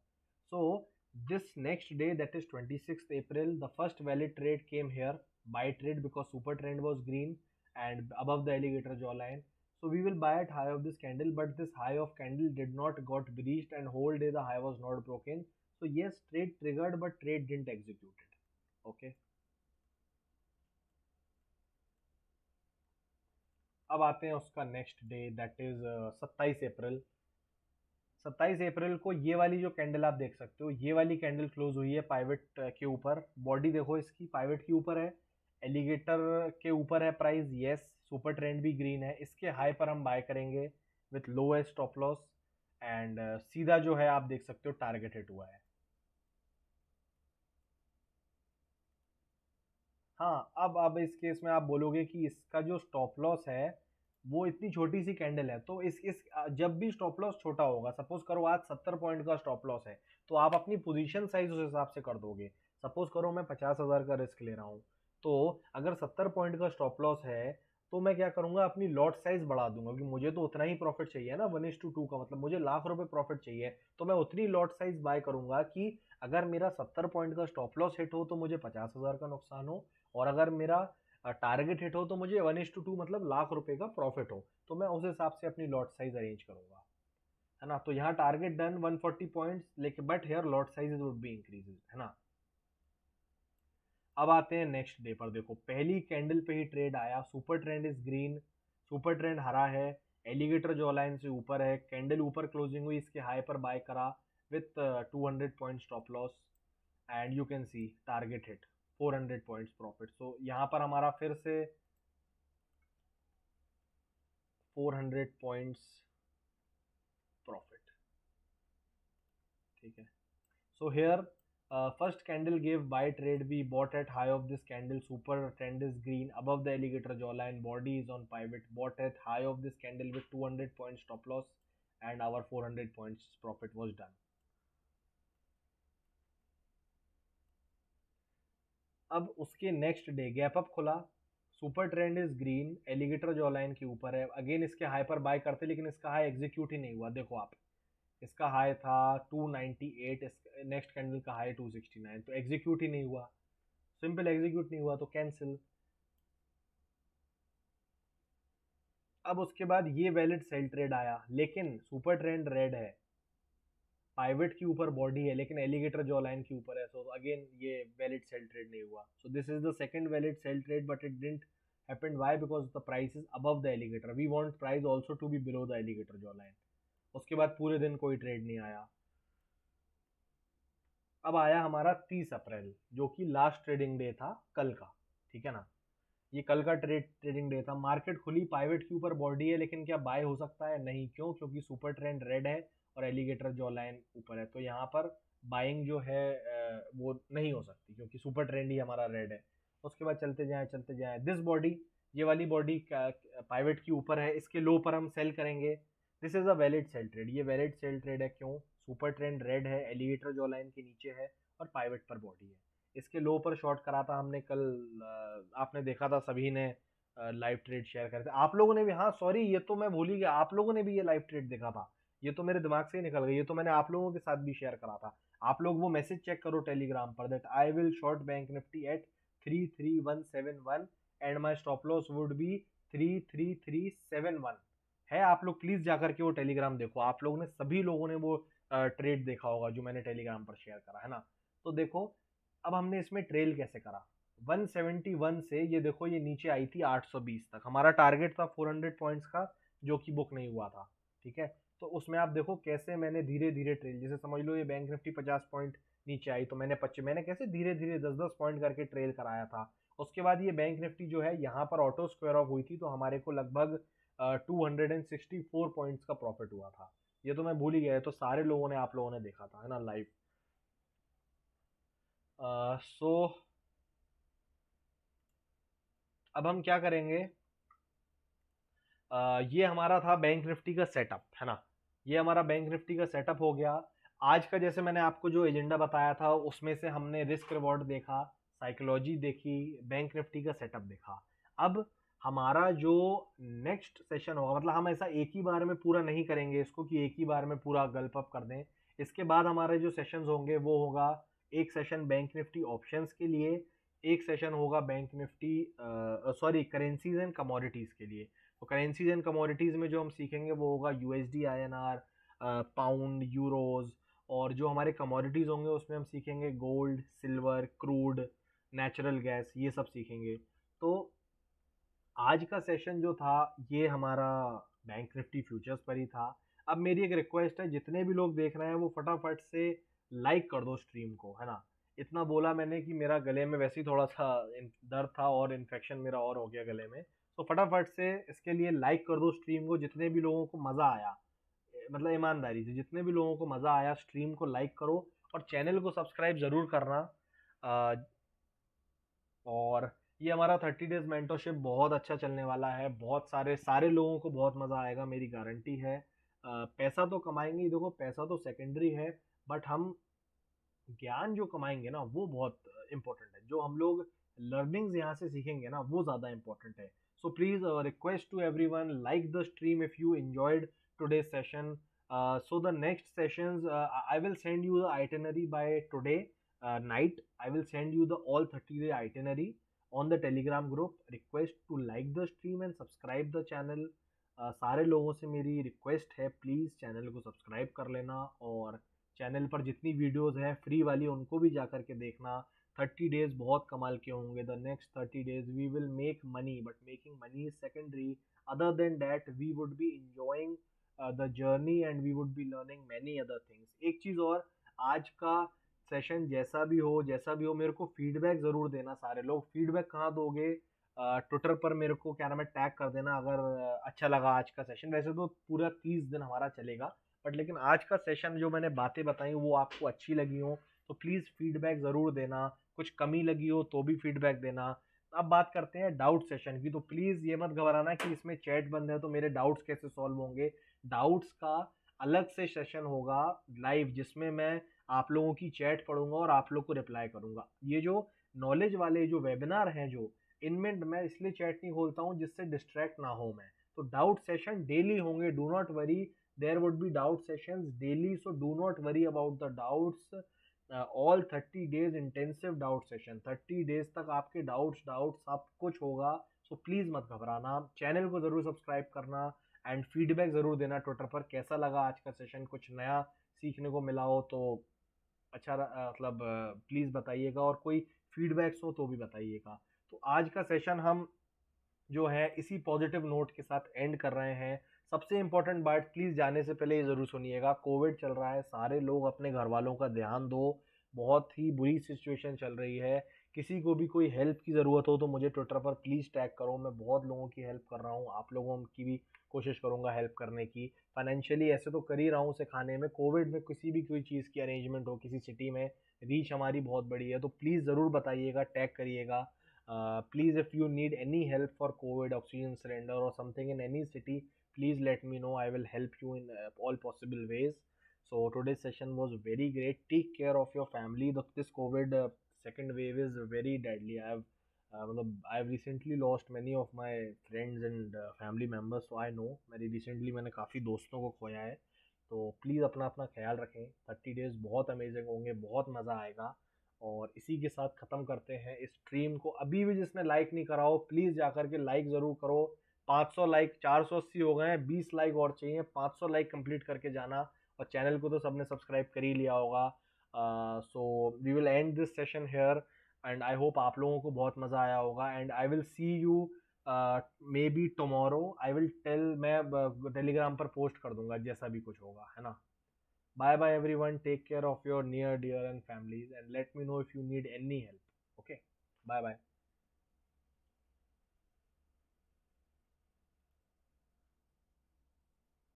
So this next day, that is 26 April, the first valid trade came here, buy trade, because super trend was green and above the alligator jawline. So we will buy at high of this candle, but this high of candle did not got breached and whole day the high was not broken. So yes, trade triggered, but trade didn't execute it. Okay. अब आते हैं उसका next day, that is 27 अप्रैल। 27 अप्रैल को ये वाली जो candle आप देख सकते हो, ये वाली कैंडल क्लोज हुई है पाइवेट के ऊपर। बॉडी देखो इसकी पाइवेट के ऊपर है, एलिगेटर के ऊपर है प्राइस, यस। सुपर ट्रेंड भी ग्रीन है। इसके हाई पर हम बाय करेंगे with lowest stop loss and सीधा जो है आप देख सकते हो टारगेट हिट हुआ है। हाँ, अब इस केस में आप बोलोगे कि इसका जो स्टॉप लॉस है वो इतनी छोटी सी कैंडल है, तो इस जब भी स्टॉप लॉस छोटा होगा, सपोज करो आज 70 पॉइंट का स्टॉप लॉस है, तो आप अपनी पोजीशन साइज उस हिसाब से कर दोगे। सपोज करो मैं 50,000 का रिस्क ले रहा हूँ, तो अगर 70 पॉइंट का स्टॉप लॉस है तो मैं क्या करूंगा, अपनी लॉट साइज बढ़ा दूंगा, क्योंकि मुझे तो उतना ही प्रॉफिट चाहिए ना, 1:2 का मतलब मुझे लाख रुपए प्रॉफिट चाहिए, तो मैं उतनी लॉट साइज बाय करूंगा कि अगर मेरा 70 पॉइंट का स्टॉप लॉस हिट हो तो मुझे 50,000 का नुकसान हो, और अगर मेरा टारगेट हिट हो तो मुझे 1:2 मतलब लाख रुपए का प्रॉफिट हो, तो मैं उस हिसाब से अपनी लॉट साइज अरेंज करूंगा, है ना। तो यहाँ टारगेट डन 140 पॉइंट्स, लेकिन but here lot size would be increased, है ना। अब आते हैं नेक्स्ट डे पर। देखो पहली कैंडल पे ही ट्रेड आया, super trend is green, super trend हरा है, एलिगेटर जो लाइन से ऊपर है, कैंडल ऊपर क्लोजिंग हुई, इसके हाई पर बाय करा with 200 point stop loss and you can see target hit 400 points profit. सो यहाँ पर हमारा फिर से 400 पॉइंट्स प्रॉफिट, ठीक है। So here, first candle gave buy trade. We bought at high of this candle. Super trend is green above the alligator jawline. Body is on pivot. Bought at high of this candle with 200 points stop loss, and our 400 points profit was done. अब उसके next day gap up खुला, super trend is green, alligator jawline के ऊपर है। Again इसके high पर bye करते, लेकिन इसका हाई एग्जीक्यूट ही नहीं हुआ। देखो आप, इसका हाई था 298, नेक्स्ट कैंडल का हाई 269, तो एग्जीक्यूट ही नहीं हुआ, सिंपल एग्जीक्यूट नहीं हुआ, तो कैंसिल। अब उसके बाद ये वैलिड सेल ट्रेड आया, लेकिन सुपर ट्रेंड रेड है, पाइवेट के ऊपर बॉडी है, लेकिन एलिगेटर जॉ लाइन के ऊपर है, सो अगेन ये वैलिड सेल ट्रेड नहीं हुआ। So this is the second valid sell trade, but it didn't happened. Why? Because the price is above the alligator, we want price also to be below the alligator jaw line. उसके बाद पूरे दिन कोई trade नहीं आया। अब आया हमारा 30 अप्रैल, जो कि लास्ट ट्रेडिंग डे था कल का, ठीक है ना। ये कल का ट्रेडिंग डे था, मार्केट खुली पाइवेट के ऊपर बॉडी है, लेकिन क्या बाय हो सकता है? नहीं। क्यों? क्योंकि सुपर ट्रेंड रेड है और एलिगेटर जॉ लाइन ऊपर है, तो यहाँ पर बाइंग जो है वो नहीं हो सकती, क्योंकि सुपर ट्रेंड ही हमारा रेड है। उसके बाद चलते जाएं, दिस बॉडी, ये वाली बॉडी पाइवेट की ऊपर है, इसके लो पर हम सेल करेंगे। This is a valid sell trade, ये वैलिड सेल ट्रेड है। क्यों? सुपर ट्रेंड रेड है, एलिगेटर जॉ लाइन के नीचे है और पाइवेट पर बॉडी है। इसके लो पर शॉर्ट करा था हमने कल, आपने देखा था, सभी ने लाइव ट्रेड शेयर करे थे, आप लोगों ने भी। हाँ सॉरी, ये तो मैं भूल ही गया, आप लोगों ने भी ये लाइव ट्रेड देखा था, ये तो मेरे दिमाग से ही निकल गई, ये तो मैंने आप लोगों के साथ भी शेयर करा था। आप लोग वो मैसेज चेक करो टेलीग्राम पर, that I will short Bank Nifty at 33171 and my stop loss would be 33371 है। आप लोग प्लीज जाकर के वो टेलीग्राम देखो, आप लोगों ने, सभी लोगों ने वो ट्रेड देखा होगा जो मैंने टेलीग्राम पर शेयर करा है ना। तो देखो, अब हमने इसमें ट्रेल कैसे करा। 171 से ये देखो, ये नीचे आई थी 820 तक, हमारा टारगेट था 400 पॉइंट्स का, जो कि बुक नहीं हुआ था। ठीक है, तो उसमें आप देखो कैसे मैंने धीरे धीरे ट्रेल, जैसे समझ लो ये बैंक निफ्टी 50 पॉइंट नीचे आई, तो मैंने कैसे धीरे धीरे 10-10 पॉइंट करके ट्रेल कराया था। उसके बाद ये बैंक निफ्टी जो है यहाँ पर ऑटो स्क्वायर ऑफ हुई थी, तो हमारे को लगभग 264 पॉइंट्स का प्रॉफिट हुआ था। ये तो मैं भूल ही गया, तो सारे लोगों ने, आप लोगों ने देखा था है ना लाइव। सो अब हम क्या करेंगे, ये हमारा था बैंक निफ्टी का सेटअप है ना, ये हमारा बैंक निफ्टी का सेटअप हो गया। आज का जैसे मैंने आपको जो एजेंडा बताया था, उसमें से हमने रिस्क रिवॉर्ड देखा, साइकोलॉजी देखी, बैंक निफ्टी का सेटअप देखा। अब हमारा जो नेक्स्ट सेशन होगा, मतलब हम ऐसा एक ही बार में पूरा नहीं करेंगे इसको कि एक ही बार में पूरा गल्प अप कर दें। इसके बाद हमारे जो सेशंस होंगे वो होगा, एक सेशन बैंक निफ्टी ऑप्शंस के लिए, एक सेशन होगा bank Nifty sorry currencies and commodities के लिए। तो करेंसीज एंड कमोडिटीज में जो हम सीखेंगे वो होगा यूएसडी, आईएनआर, पाउंड, यूरोज, और जो हमारे कमोडिटीज होंगे उसमें हम सीखेंगे gold, silver, crude, natural gas, ये सब सीखेंगे। तो आज का सेशन जो था ये हमारा बैंक निफ्टी फ्यूचर्स पर ही था। अब मेरी एक रिक्वेस्ट है, जितने भी लोग देख रहे हैं वो फटाफट से लाइक कर दो स्ट्रीम को, है ना। इतना बोला मैंने कि मेरा गले में वैसे ही थोड़ा सा दर्द था और इन्फेक्शन मेरा और हो गया गले में, तो फटाफट से इसके लिए लाइक कर दो स्ट्रीम को। जितने भी लोगों को मज़ा आया, मतलब ईमानदारी से जितने भी लोगों को मज़ा आया, स्ट्रीम को लाइक करो और चैनल को सब्सक्राइब ज़रूर करना। और ये हमारा 30 डेज मेंटरशिप बहुत अच्छा चलने वाला है, बहुत सारे लोगों को बहुत मज़ा आएगा, मेरी गारंटी है। पैसा तो कमाएंगे ही, देखो पैसा तो सेकेंडरी है, बट हम ज्ञान जो कमाएंगे ना वो बहुत इंपॉर्टेंट है। जो हम लोग लर्निंग्स यहाँ से सीखेंगे ना वो ज़्यादा इंपॉर्टेंट है। So please request to everyone, like the stream if you enjoyed today's session. So the next sessions, I will send you the itinerary by today night. I will send you the all 30-day itinerary on the Telegram group. Request to like the stream and subscribe the channel. सारे लोगों से मेरी request है, please channel को subscribe कर लेना, और channel पर जितनी वीडियोस हैं फ्री वाली उनको भी जा कर के देखना। 30 डेज बहुत कमाल के होंगे। The next 30 days we will make money, but making money is secondary. Other than that we would be enjoying the journey and we would be learning many other things. एक चीज़ और, आज का सेशन जैसा भी हो मेरे को फीडबैक ज़रूर देना। सारे लोग फीडबैक कहाँ दोगे? ट्विटर पर मेरे को क्या नाम है टैग कर देना, अगर अच्छा लगा आज का सेशन। वैसे तो पूरा 30 दिन हमारा चलेगा, बट लेकिन आज का सेशन जो मैंने बातें बताई वो आपको अच्छी लगी हो तो प्लीज़ फीडबैक ज़रूर देना। कुछ कमी लगी हो तो भी फीडबैक देना। अब बात करते हैं डाउट सेशन की, तो प्लीज़ ये मत घबराना कि इसमें चैट बंद है तो मेरे डाउट्स कैसे सॉल्व होंगे। डाउट्स का अलग से सेशन होगा लाइव, जिसमें मैं आप लोगों की चैट पढ़ूंगा और आप लोग को रिप्लाई करूंगा। ये जो नॉलेज वाले जो वेबिनार हैं, जो इनमें मैं इसलिए चैट नहीं खोलता हूँ जिससे डिस्ट्रैक्ट ना हो मैं। तो डाउट सेशन डेली होंगे, do not worry, there would be doubt sessions daily, so do not worry about the doubts. All 30 days intensive doubt session, 30 days तक आपके डाउट्स सब कुछ होगा। सो प्लीज़ मत घबराना, चैनल को ज़रूर सब्सक्राइब करना एंड फीडबैक ज़रूर देना ट्विटर पर, कैसा लगा आज का सेशन, कुछ नया सीखने को मिला हो तो अच्छा मतलब प्लीज़ बताइएगा, और कोई फीडबैक्स हो तो भी बताइएगा। तो आज का सेशन हम जो है इसी पॉजिटिव नोट के साथ एंड कर रहे हैं। सबसे इंपॉर्टेंट बात, प्लीज़ जाने से पहले ये ज़रूर सुनिएगा, कोविड चल रहा है, सारे लोग अपने घर वालों का ध्यान दो। बहुत ही बुरी सिचुएशन चल रही है, किसी को भी कोई हेल्प की ज़रूरत हो तो मुझे ट्विटर पर प्लीज़ टैग करो। मैं बहुत लोगों की हेल्प कर रहा हूँ, आप लोगों की भी कोशिश करूँगा हेल्प करने की। फाइनेंशियली ऐसे तो कर ही रहा हूँ सिखाने में। कोविड में किसी भी कोई चीज़ की अरेंजमेंट हो किसी सिटी में, रीच हमारी बहुत बड़ी है, तो प्लीज़ ज़रूर बताइएगा, टैग करिएगा। Please if you need any help for covid, oxygen cylinder और something in any city, please let me know. I will help you in all possible ways. So today's session was very great. Take care of your family. This COVID second wave is very deadly. I've recently lost many of my friends and family members, so I know. मैंने recently मैंने काफ़ी दोस्तों को खोया है, तो please अपना अपना ख्याल रखें। 30 days बहुत अमेजिंग होंगे, बहुत मज़ा आएगा। और इसी के साथ ख़त्म करते हैं इस स्ट्रीम को। अभी भी जिसने लाइक नहीं करा हो प्लीज़ जा करके लाइक ज़रूर करो। 500 लाइक, 480 हो गए हैं, 20 लाइक और चाहिए। 500 लाइक कंप्लीट करके जाना। और चैनल को तो सबने सब्सक्राइब कर ही लिया होगा। So we will end this session here and I hope आप लोगों को बहुत मज़ा आया होगा and I will see you maybe tomorrow. I will tell, मैं टेलीग्राम पर पोस्ट कर दूंगा जैसा भी कुछ होगा, है ना। Bye bye everyone, take care of your near dear and families and let me know if you need any help. Okay, bye bye.